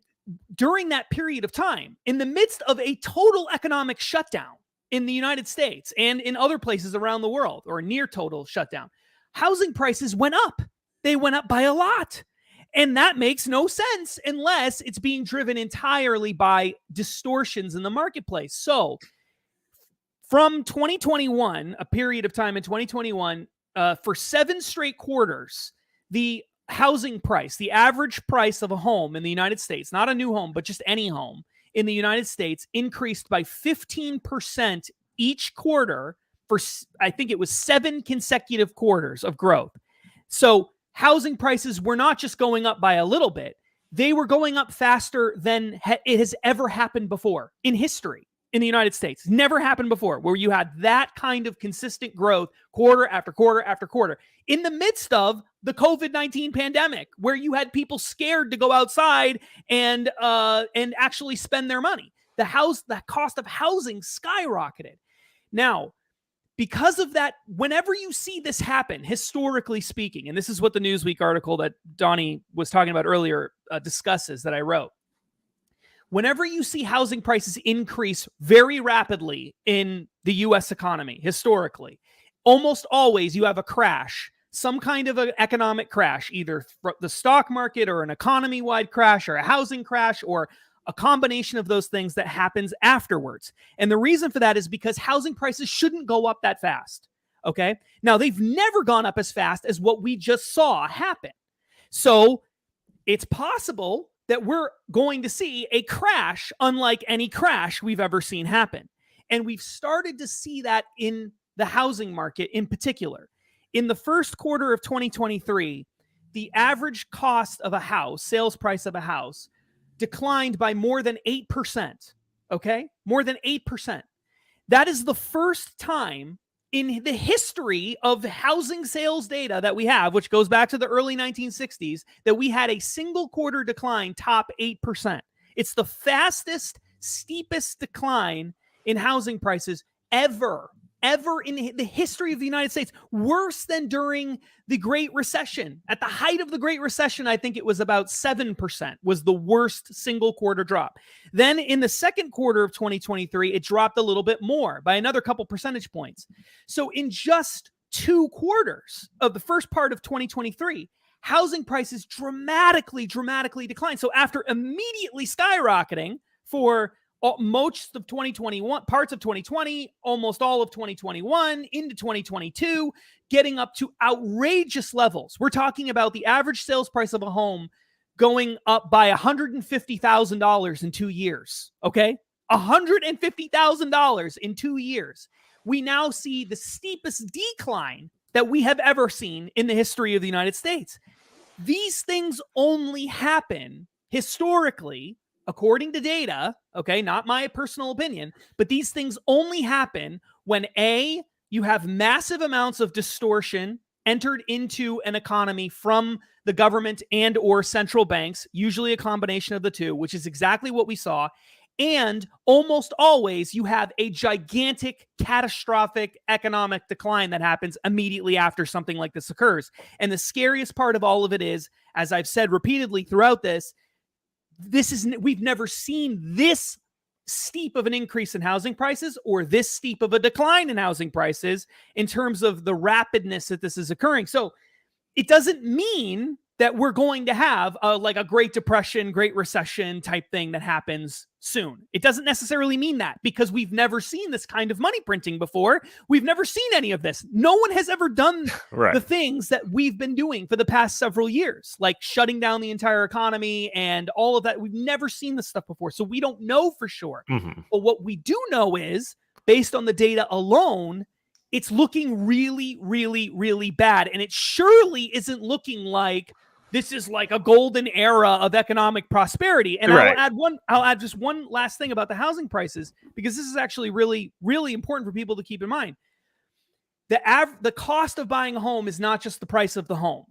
during that period of time, in the midst of a total economic shutdown in the United States and in other places around the world, or near total shutdown, housing prices went up. They went up by a lot. And that makes no sense unless it's being driven entirely by distortions in the marketplace. So from 2021, a period of time in 2021, for 7 straight quarters, the housing price, the average price of a home in the United States, not a new home, but just any home in the United States, increased by 15% each quarter for, I think it was 7 consecutive quarters of growth. So housing prices were not just going up by a little bit. They were going up faster than it has ever happened before in history in the United States. Never happened before where you had that kind of consistent growth quarter after quarter after quarter in the midst of the COVID-19 pandemic, where you had people scared to go outside and actually spend their money. The cost of housing skyrocketed. Now, because of that, whenever you see this happen, historically speaking, and this is what the Newsweek article that Donnie was talking about earlier discusses that I wrote. Whenever you see housing prices increase very rapidly in the U.S. economy, historically, almost always you have a crash, some kind of an economic crash, either the stock market or an economy-wide crash or a housing crash or a combination of those things that happens afterwards. And the reason for that is because housing prices shouldn't go up that fast. Okay. Now, they've never gone up as fast as what we just saw happen. So it's possible that we're going to see a crash unlike any crash we've ever seen happen. And we've started to see that in the housing market in particular. In the first quarter of 2023, the average cost of a house, sales price of a house, declined by more than 8%. Okay? More than 8%. That is the first time in the history of housing sales data that we have, which goes back to the early 1960s, that we had a single quarter decline top 8%. It's the fastest, steepest decline in housing prices ever in the history of the United States, worse than during the Great Recession. At the height of the Great Recession, I think it was about 7% was the worst single quarter drop. Then in the second quarter of 2023, it dropped a little bit more by another couple percentage points. So in just 2 quarters of the first part of 2023, housing prices dramatically declined. So after immediately skyrocketing for most of 2021, parts of 2020, almost all of 2021, into 2022, getting up to outrageous levels. We're talking about the average sales price of a home going up by $150,000 in 2 years. Okay? $150,000 in 2 years. We now see the steepest decline that we have ever seen in the history of the United States. These things only happen historically, according to data, okay, not my personal opinion, but these things only happen when A, you have massive amounts of distortion entered into an economy from the government and or central banks, usually a combination of the two, which is exactly what we saw. And almost always you have a gigantic, catastrophic economic decline that happens immediately after something like this occurs. And the scariest part of all of it is, as I've said repeatedly throughout this, we've never seen this steep of an increase in housing prices or this steep of a decline in housing prices in terms of the rapidness that this is occurring. So it doesn't mean that we're going to have like a Great Depression, Great Recession type thing that happens soon. It doesn't necessarily mean that, because we've never seen this kind of money printing before. We've never seen any of this. No one has ever done Right. the things that we've been doing for the past several years, like shutting down the entire economy and all of that. We've never seen this stuff before. So we don't know for sure. Mhm. But what we do know is, based on the data alone, it's looking really, really, really bad. And it surely isn't looking like this is like a golden era of economic prosperity. And Right. I'll add just one last thing about the housing prices, because this is actually really, really important for people to keep in mind. The cost of buying a home is not just the price of the home.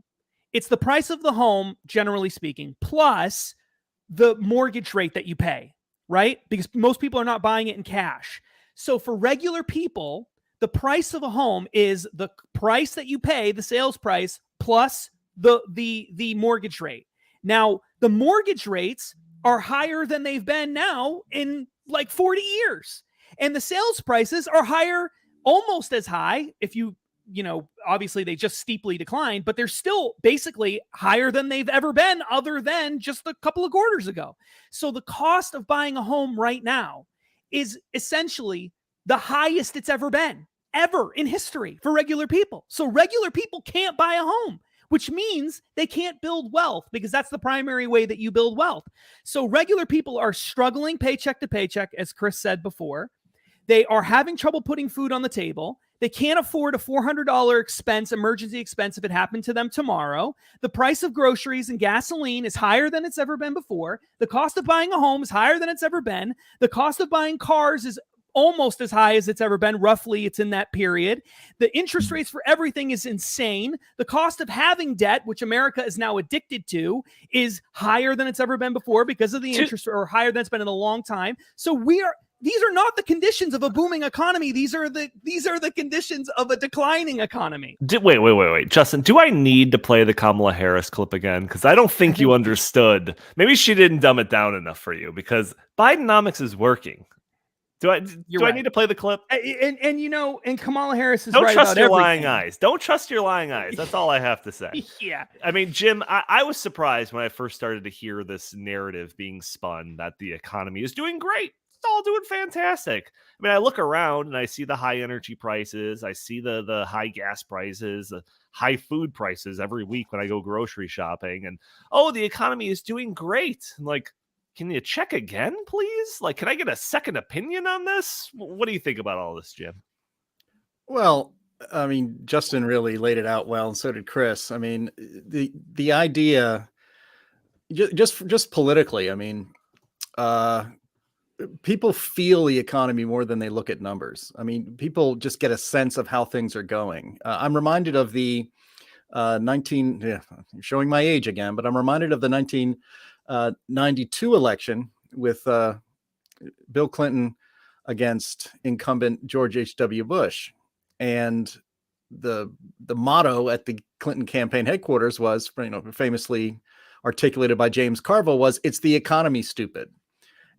It's the price of the home, generally speaking, plus the mortgage rate that you pay, right? Because most people are not buying it in cash. So for regular people, the price of a home is the price that you pay, the sales price, plus the mortgage rate. Now, the mortgage rates are higher than they've been now in like 40 years. And the sales prices are higher, almost as high. If you obviously they just steeply declined, but they're still basically higher than they've ever been, other than just a couple of quarters ago. So the cost of buying a home right now is essentially the highest it's ever been, ever in history for regular people. So regular people can't buy a home, which means they can't build wealth, because that's the primary way that you build wealth. So regular people are struggling paycheck to paycheck, as Chris said before. They are having trouble putting food on the table. They can't afford a $400 emergency expense if it happened to them tomorrow. The price of groceries and gasoline is higher than it's ever been before. The cost of buying a home is higher than it's ever been. The cost of buying cars is almost as high as it's ever been. Roughly, it's in that period. The interest rates for everything is insane. The cost of having debt, which America is now addicted to, is higher than it's ever been before because of the interest, or higher than it's been in a long time. So these are not the conditions of a booming economy. These are the conditions of a declining economy. Wait. Justin, do I need to play the Kamala Harris clip again? Because I don't think you understood. Maybe she didn't dumb it down enough for you, because Bidenomics is working. Do I need to play the clip? And Kamala Harris is Don't right trust about your everything. lying eyes. Don't trust your lying eyes. That's all I have to say. Yeah. I mean, Jim, I was surprised when I first started to hear this narrative being spun that the economy is doing great. It's all doing fantastic. I mean, I look around and I see the high energy prices. I see the high gas prices, the high food prices every week when I go grocery shopping. And, the economy is doing great. I'm like, can you check again, please? Like, can I get a second opinion on this? What do you think about all this, Jim? Well, I mean, Justin really laid it out well, and so did Chris. I mean, the idea, just politically, I mean, people feel the economy more than they look at numbers. I mean, people just get a sense of how things are going. I'm reminded of the showing my age again, but I'm reminded of the 1992 election with Bill Clinton against incumbent George H.W. Bush. And the motto at the Clinton campaign headquarters was, famously articulated by James Carville, was, "It's the economy, stupid."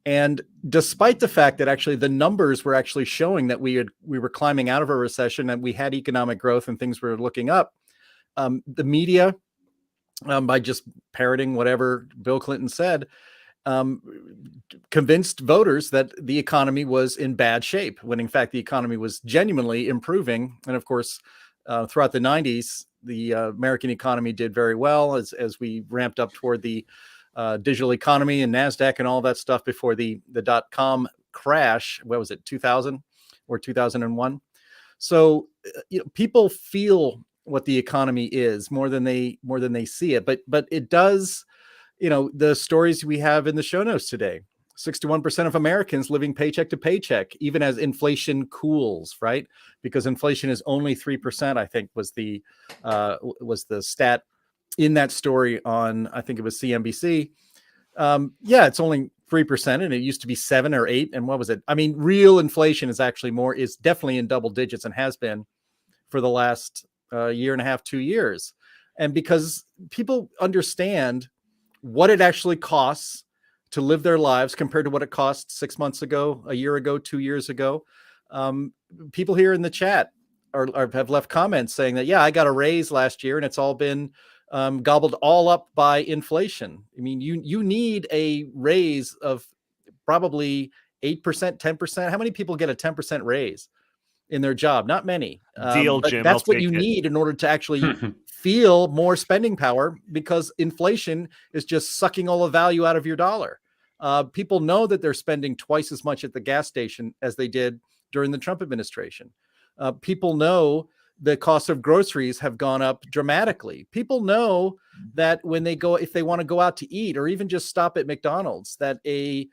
And despite the fact that actually the numbers were actually showing that we were climbing out of a recession and we had economic growth and things were looking up, the media, by just parroting whatever Bill Clinton said, convinced voters that the economy was in bad shape, when in fact the economy was genuinely improving. And of course, throughout the 90s, the American economy did very well as we ramped up toward the digital economy and NASDAQ and all that stuff before the .com crash. What was it, 2000 or 2001? So people feel what the economy is more than they see it. But it does, the stories we have in the show notes today, 61% of Americans living paycheck to paycheck, even as inflation cools, right? Because inflation is only 3%, I think was the stat in that story on, I think it was CNBC. It's only 3%, and it used to be 7 or 8. And what was it? I mean, real inflation is definitely in double digits and has been for the last year and a half, 2 years. And because people understand what it actually costs to live their lives compared to what it cost 6 months ago, a year ago, 2 years ago. People here in the chat have left comments saying that, I got a raise last year and it's all been gobbled all up by inflation. I mean, you need a raise of probably 8%, 10%. How many people get a 10% raise in their job? Not many. Deal, but Jim. that's I'll what you take it. need in order to actually feel more spending power, because inflation is just sucking all the value out of your dollar. People know that they're spending twice as much at the gas station as they did during the Trump administration. People know the cost of groceries have gone up dramatically. People know that when they go, if they want to go out to eat or even just stop at McDonald's, that a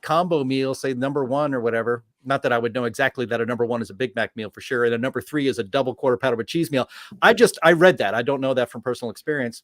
combo meal, say number one or whatever, not that I would know exactly that a number one is a Big Mac meal for sure, and a number three is a double quarter pounder with cheese meal. I read that. I don't know that from personal experience,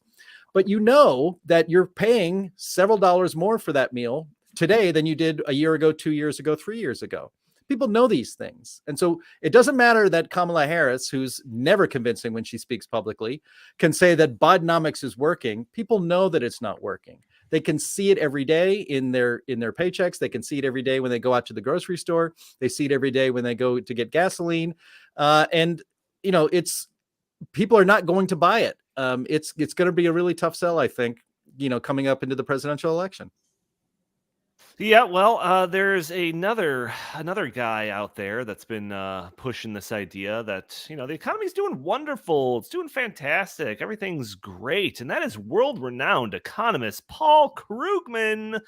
but you know that you're paying several dollars more for that meal today than you did a year ago, 2 years ago, 3 years ago. People know these things. And so it doesn't matter that Kamala Harris, who's never convincing when she speaks publicly, can say that Bidenomics is working. People know that it's not working. They can see it every day in their paychecks. They can see it every day when they go out to the grocery store. They see it every day when they go to get gasoline. And it's people are not going to buy it. It's going to be a really tough sell, I think, coming up into the presidential election. Yeah, well, there's another guy out there that's been pushing this idea that the economy's doing wonderful, it's doing fantastic, everything's great, and that is world-renowned economist Paul Krugman,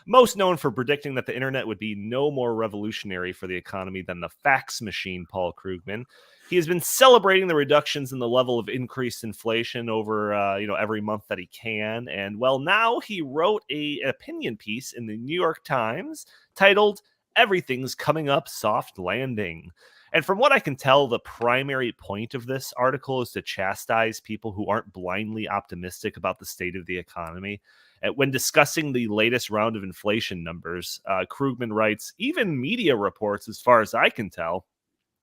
most known for predicting that the internet would be no more revolutionary for the economy than the fax machine. Paul Krugman. He has been celebrating the reductions in the level of increased inflation over, every month that he can. And well, now he wrote an opinion piece in the New York Times titled "Everything's Coming Up Soft Landing." And from what I can tell, the primary point of this article is to chastise people who aren't blindly optimistic about the state of the economy. When discussing the latest round of inflation numbers, Krugman writes, even media reports, as far as I can tell,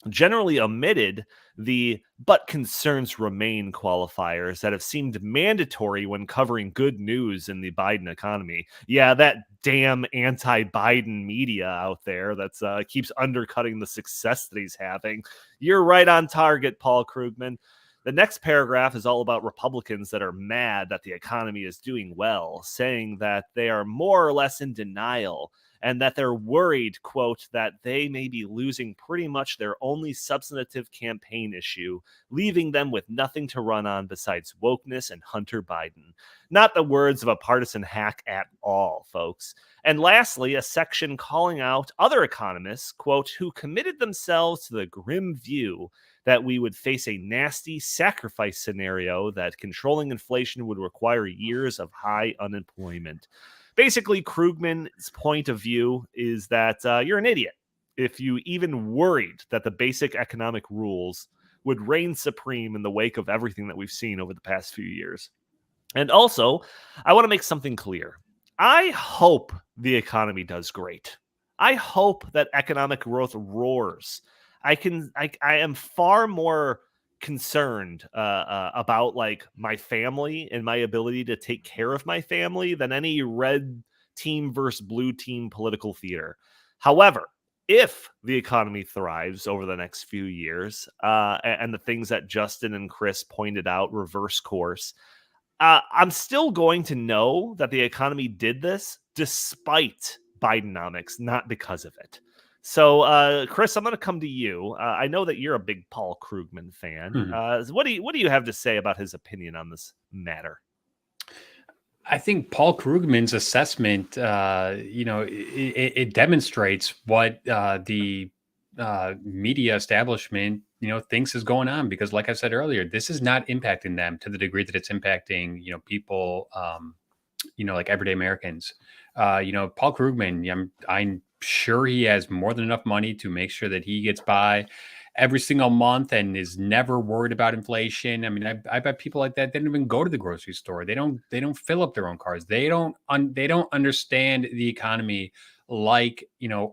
generally omitted the "but concerns remain" qualifiers that have seemed mandatory when covering good news in the Biden economy. Yeah, that damn anti-Biden media out there that's keeps undercutting the success that he's having. You're right on target, Paul Krugman. The next paragraph is all about Republicans that are mad that the economy is doing well, saying that they are more or less in denial and that they're worried, quote, that they may be losing pretty much their only substantive campaign issue, leaving them with nothing to run on besides wokeness and Hunter Biden. Not the words of a partisan hack at all, folks. And lastly, a section calling out other economists, quote, who committed themselves to the grim view that we would face a nasty sacrifice scenario that controlling inflation would require years of high unemployment. Basically, Krugman's point of view is that you're an idiot if you even worried that the basic economic rules would reign supreme in the wake of everything that we've seen over the past few years. And also, I want to make something clear. I hope the economy does great. I hope that economic growth roars. I am far more concerned about like my family and my ability to take care of my family than any red team versus blue team political theater. However, if the economy thrives over the next few years and the things that Justin and Chris pointed out reverse course, I'm still going to know that the economy did this despite Bidenomics, not because of it. So, Chris, I'm going to come to you. I know that you're a big Paul Krugman fan. What do you have to say about his opinion on this matter? I think Paul Krugman's assessment, it demonstrates what the media establishment, thinks is going on. Because, like I said earlier, this is not impacting them to the degree that it's impacting, people, like everyday Americans. Paul Krugman, I'm sure he has more than enough money to make sure that he gets by every single month and is never worried about inflation. I mean, I bet people like that, they don't even go to the grocery store. They don't fill up their own cars. They don't understand the economy like,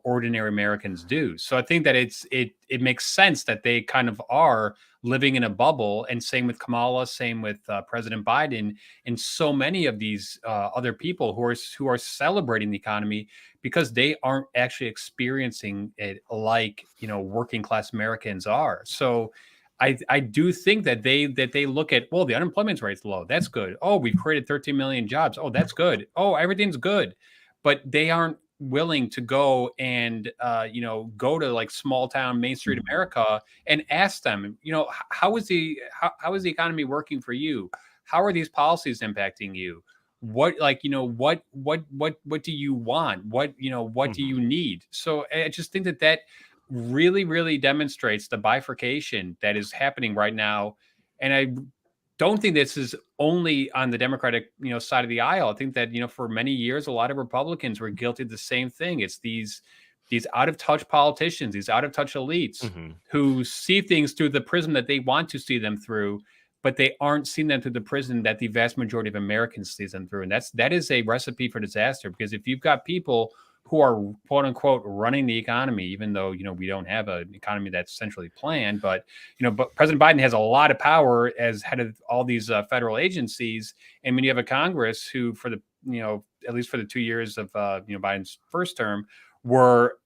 ordinary Americans do. So I think that it makes sense that they kind of are living in a bubble, and same with Kamala, same with President Biden, and so many of these other people who are celebrating the economy because they aren't actually experiencing it like, working class Americans are. So I do think that they look at, well, the unemployment rate's low. That's good. Oh, we've created 13 million jobs. Oh, that's good. Oh, everything's good. But they aren't willing to go and go to like small town Main Street America and ask them, how is the economy working for you? How are these policies impacting you? What what do you want? What do you need? So I just think that really, really demonstrates the bifurcation that is happening right now. And I don't think this is only on the Democratic, side of the aisle. I think that, for many years, a lot of Republicans were guilty of the same thing. It's these out of touch politicians, these out of touch elites who see things through the prism that they want to see them through, but they aren't seeing them through the prism that the vast majority of Americans sees them through. And that is a recipe for disaster, because if you've got people who are quote unquote running the economy, even though, we don't have an economy that's centrally planned, but President Biden has a lot of power as head of all these federal agencies. And when you have a Congress who, for the, at least for the 2 years of, Biden's first term, were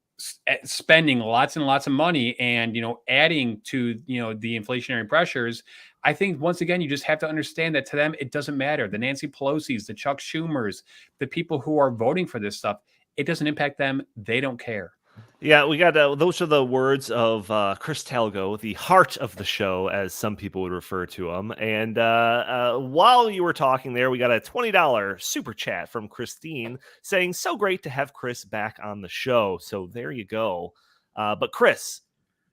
spending lots and lots of money and, adding to, the inflationary pressures, I think once again, you just have to understand that to them, it doesn't matter. The Nancy Pelosi's, the Chuck Schumers, the people who are voting for this stuff, it doesn't impact them. They don't care. Yeah, we got those are the words of Chris Talgo, the heart of the show, as some people would refer to him. And while you were talking there, we got a $20 super chat from Christine saying, "So great to have Chris back on the show." So there you go. But Chris,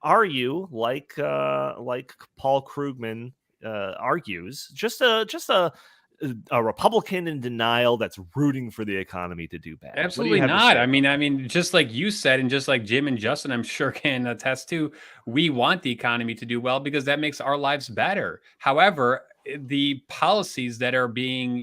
are you like Paul Krugman argues, just a Republican in denial that's rooting for the economy to do bad? Absolutely not. I mean, just like you said, and just like Jim and Justin, I'm sure can attest to, we want the economy to do well because that makes our lives better. However, the policies that are being,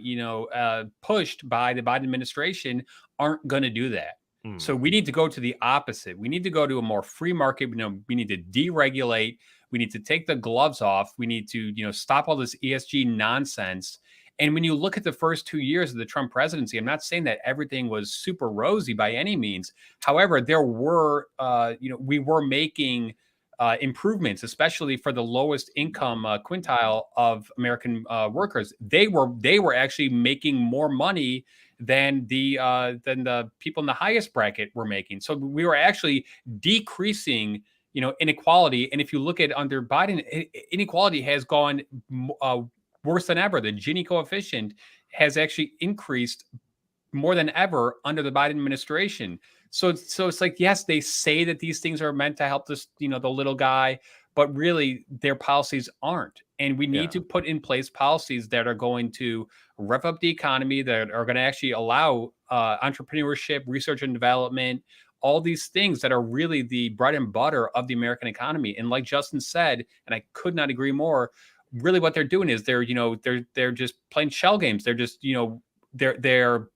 pushed by the Biden administration aren't going to do that. So we need to go to the opposite. We need to go to a more free market. We need to deregulate. We need to take the gloves off. We need to, stop all this ESG nonsense. And when you look at the first 2 years of the Trump presidency, I'm not saying that everything was super rosy by any means. However, there were, we were making improvements, especially for the lowest income quintile of American workers. They were actually making more money than the people in the highest bracket were making. So we were actually decreasing, inequality. And if you look at under Biden, inequality has gone worse than ever. The Gini coefficient has actually increased more than ever under the Biden administration. So it's like, yes, they say that these things are meant to help this, the little guy, but really their policies aren't. And we need to put in place policies that are going to rev up the economy, that are going to actually allow entrepreneurship, research and development, all these things that are really the bread and butter of the American economy. And like Justin said, and I could not agree more, really what they're doing is they're just playing shell games. They're just, they're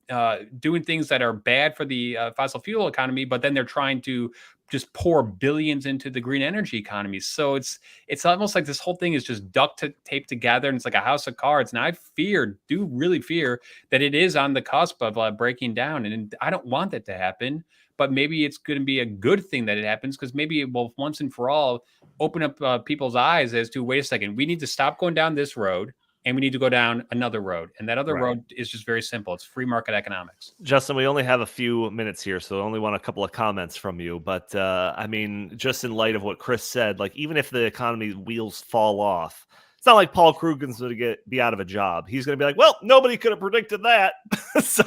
doing things that are bad for the fossil fuel economy, but then they're trying to just pour billions into the green energy economy. So it's almost like this whole thing is just duct taped together, and it's like a house of cards. And I do really fear that it is on the cusp of breaking down. And I don't want that to happen, but maybe it's going to be a good thing that it happens, because maybe it will once and for all open up people's eyes as to, wait a second, we need to stop going down this road and we need to go down another road. And that other road is just very simple. It's free market economics. Justin, we only have a few minutes here, so I only want a couple of comments from you. But I mean, just in light of what Chris said, like, even if the economy wheels fall off, it's not like Paul Krugman's going to be out of a job. He's going to be like, well, nobody could have predicted that. So,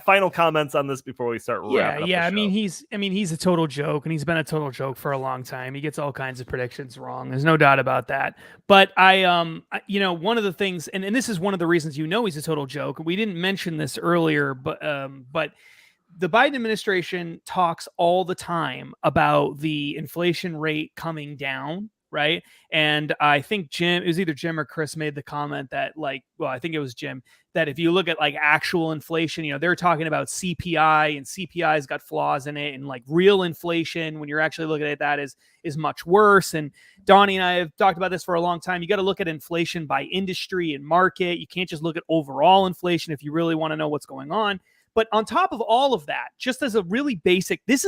final comments on this before we start wrapping up the show. I mean, he's a total joke, and he's been a total joke for a long time. He gets all kinds of predictions wrong. There's no doubt about that. But one of the things, and this is one of the reasons he's a total joke. We didn't mention this earlier, but the Biden administration talks all the time about the inflation rate coming down. Right. And I think it was either Jim or Chris made the comment that, I think it was Jim, that if you look at actual inflation, they're talking about CPI, and CPI's got flaws in it. And real inflation, when you're actually looking at that, is much worse. And Donnie and I have talked about this for a long time. You got to look at inflation by industry and market. You can't just look at overall inflation if you really want to know what's going on. But on top of all of that, just as a really basic, this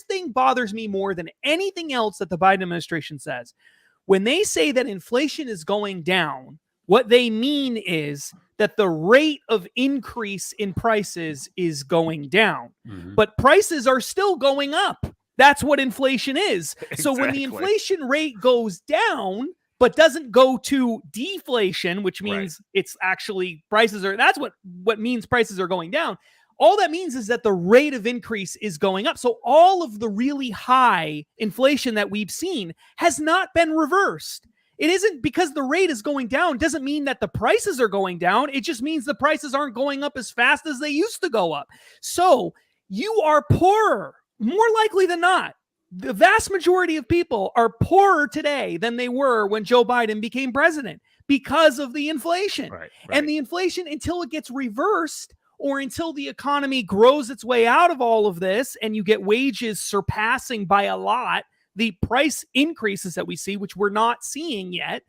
thing bothers me more than anything else that the Biden administration says. When they say that inflation is going down, what they mean is that the rate of increase in prices is going down, but prices are still going up. That's what inflation is. So when the inflation rate goes down, but doesn't go to deflation, which means it's actually prices are, that's what means prices are going down. All that means is that the rate of increase is going up. So all of the really high inflation that we've seen has not been reversed. It isn't because the rate is going down, doesn't mean that the prices are going down. It just means the prices aren't going up as fast as they used to go up. So you are poorer, more likely than not. The vast majority of people are poorer today than they were when Joe Biden became president because of the inflation. And the inflation, until it gets reversed, or until the economy grows its way out of all of this and you get wages surpassing by a lot the price increases that we see, which we're not seeing yet,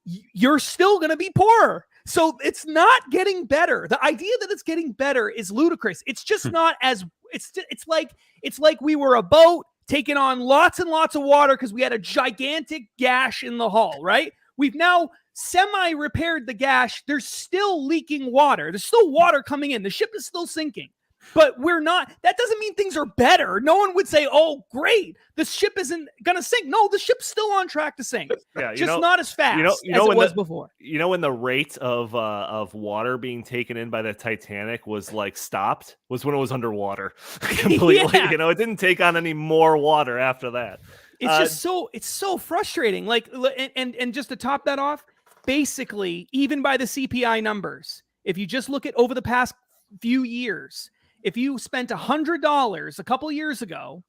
you're still going to be poorer. So it's not getting better. The idea that it's getting better is ludicrous. It's just not as it's like we were a boat taking on lots and lots of water because we had a gigantic gash in the hull, right? We've now semi-repaired the gash. There's still leaking water. There's still water coming in. The ship is still sinking. But we're not, that doesn't mean things are better. No one would say, oh, great, the ship isn't going to sink. No, the ship's still on track to sink. Just not as fast as it was before. You know, when the rate of water being taken in by the Titanic was like stopped, was when it was underwater completely. You know, it didn't take on any more water after that. It's just it's so frustrating. Like, and just to top that off, basically, even by the CPI numbers, if you just look at over the past few years, if you spent $100 a couple years ago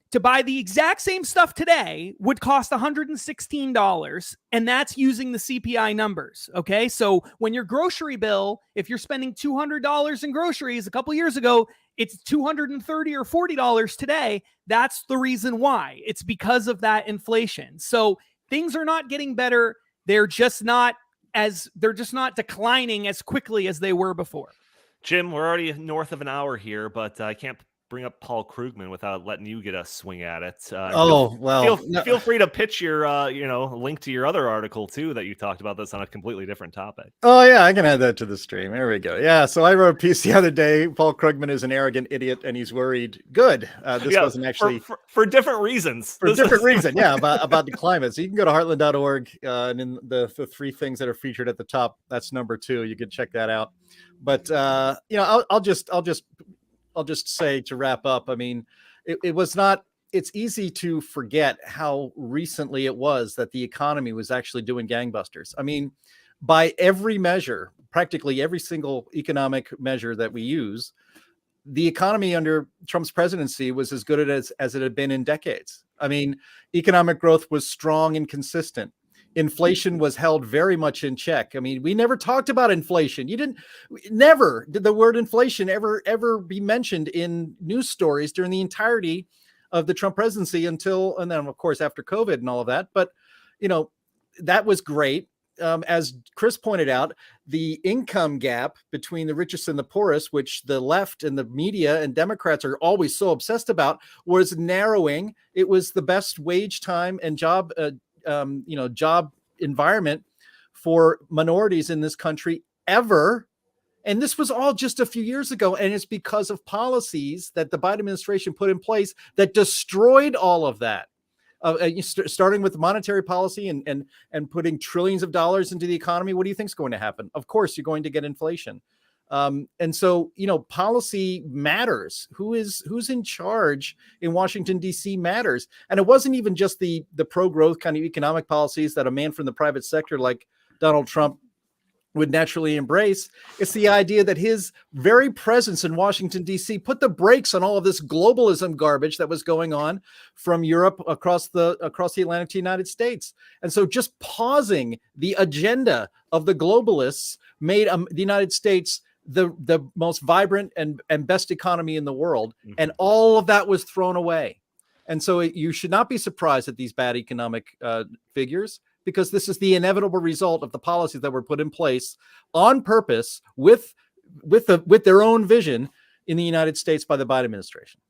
to buy the exact same stuff today, would cost $116, and that's using the CPI numbers. Okay, so when your grocery bill, if you're spending $200 in groceries a couple years ago, it's $230 or $40 today. That's the reason why. It's because of that inflation. So things are not getting better. They're just not declining as quickly as they were before. Jim, we're already north of an hour here, but I can't bring up Paul Krugman without letting you get a swing at it. Feel free to pitch your link to your other article too that you talked about this on a completely different topic. Oh yeah, I can add that to the stream. There we go. Yeah, so I wrote a piece the other day. Paul Krugman is an arrogant idiot and he's worried. Good. This wasn't actually for different reasons. For different reason. Yeah, about the climate. So you can go to heartland.org and in the three things that are featured at the top, that's number 2. You can check that out. But I'll just say to wrap up, I mean, it's easy to forget how recently it was that the economy was actually doing gangbusters. I mean, by every measure, practically every single economic measure that we use, the economy under Trump's presidency was as good as it had been in decades. I mean, economic growth was strong and consistent. Inflation was held very much in check. I mean, we never talked about inflation. Never did the word inflation ever be mentioned in news stories during the entirety of the Trump presidency and then of course after COVID and all of that. But, that was great. As Chris pointed out, the income gap between the richest and the poorest, which the left and the media and Democrats are always so obsessed about, was narrowing. It was the best wage time and job environment for minorities in this country ever. And this was all just a few years ago. And it's because of policies that the Biden administration put in place that destroyed all of that. Starting with monetary policy and putting trillions of dollars into the economy. What do you think is going to happen? Of course, you're going to get inflation. And so, policy matters. Who's in charge in Washington, D.C. matters. And it wasn't even just the pro-growth kind of economic policies that a man from the private sector like Donald Trump would naturally embrace. It's the idea that his very presence in Washington, D.C. put the brakes on all of this globalism garbage that was going on from Europe across the Atlantic to the United States. And so just pausing the agenda of the globalists made the United States the most vibrant and best economy in the world. Mm-hmm. And all of that was thrown away. And so you should not be surprised at these bad economic figures, because this is the inevitable result of the policies that were put in place on purpose with their own vision in the United States by the Biden administration.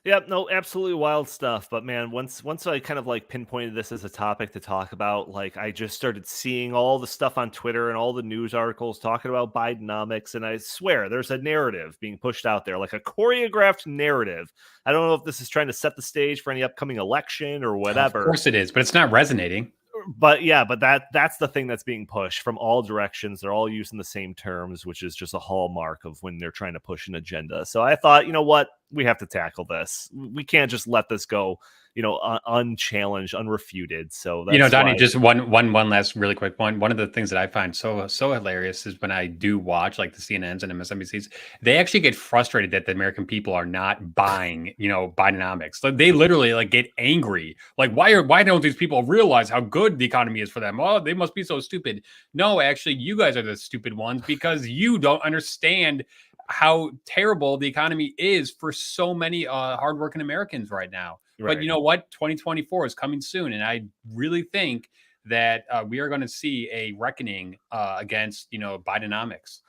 Yep, no, absolutely wild stuff. But man, once I kind of like pinpointed this as a topic to talk about, like I just started seeing all the stuff on Twitter and all the news articles talking about Bidenomics, and I swear there's a narrative being pushed out there, like a choreographed narrative. I don't know if this is trying to set the stage for any upcoming election or whatever. Of course it is, but it's not resonating. But yeah, but that's the thing that's being pushed from all directions. They're all using the same terms, which is just a hallmark of when they're trying to push an agenda. So I thought, you know what, we have to tackle this. We can't just let this go, unchallenged, unrefuted. So that's Donnie, just one last really quick one. One of the things that I find so hilarious is when I do watch like the CNNs and MSNBCs, they actually get frustrated that the American people are not buying, Bidenomics. Like, they literally like get angry. Like, why don't these people realize how good the economy is for them? Oh, they must be so stupid. No, actually, you guys are the stupid ones because you don't understand how terrible the economy is for so many hardworking Americans right now. Right. But you know what? 2024 is coming soon. And I really think that we are going to see a reckoning against, Bidenomics.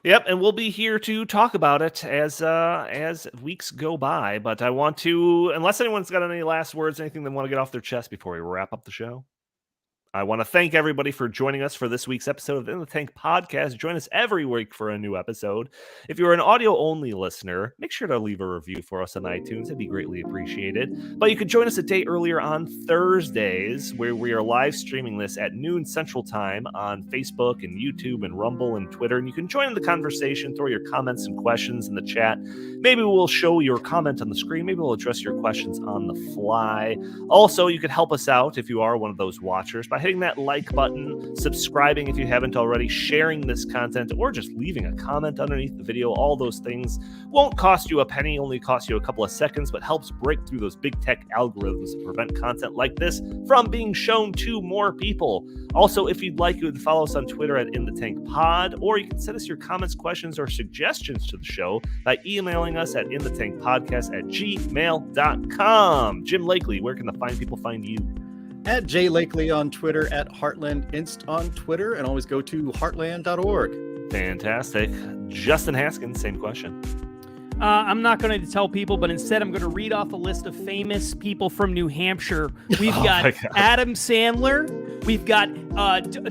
Yep, and we'll be here to talk about it as weeks go by. But I want to, unless anyone's got any last words, anything they want to get off their chest before we wrap up the show. I want to thank everybody for joining us for this week's episode of the In the Tank podcast. Join us every week for a new episode. If you're an audio-only listener, make sure to leave a review for us on iTunes. It'd be greatly appreciated. But you could join us a day earlier on Thursdays, where we are live streaming this at noon Central Time on Facebook and YouTube and Rumble and Twitter. And you can join in the conversation, throw your comments and questions in the chat. Maybe we'll show your comment on the screen. Maybe we'll address your questions on the fly. Also, you could help us out if you are one of those watchers by hitting that like button, subscribing if you haven't already, sharing this content, or just leaving a comment underneath the video. All those things won't cost you a penny, only cost you a couple of seconds, but helps break through those big tech algorithms and prevent content like this from being shown to more people. Also, if you'd like, you would follow us on Twitter at InTheTankPod, or you can send us your comments, questions, or suggestions to the show by emailing us at inthethankpodcast@gmail.com. Jim Lakely, where can the fine people find you? At Jay Lakely on Twitter, at Heartland Inst on Twitter, and always go to heartland.org. Fantastic. Justin Haskins, same question. I'm not going to tell people, but instead I'm going to read off a list of famous people from New Hampshire. We've got Adam Sandler. We've got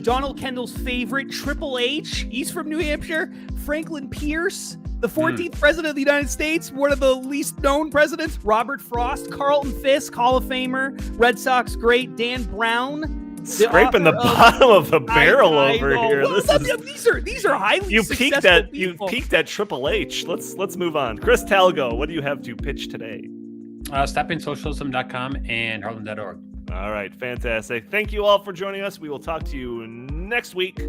Donald Kendall's favorite, Triple H. He's from New Hampshire. Franklin Pierce, the 14th president of the United States, one of the least known presidents. Robert Frost, Carlton Fisk, Hall of Famer, Red Sox great, Dan Brown. Scraping the bottom of the barrel over here. Well, these are highly successful people. You peaked at Triple H. Let's move on. Chris Talgo, what do you have to pitch today? StepInSocialism.com and Heartland.org. All right, fantastic. Thank you all for joining us. We will talk to you next week.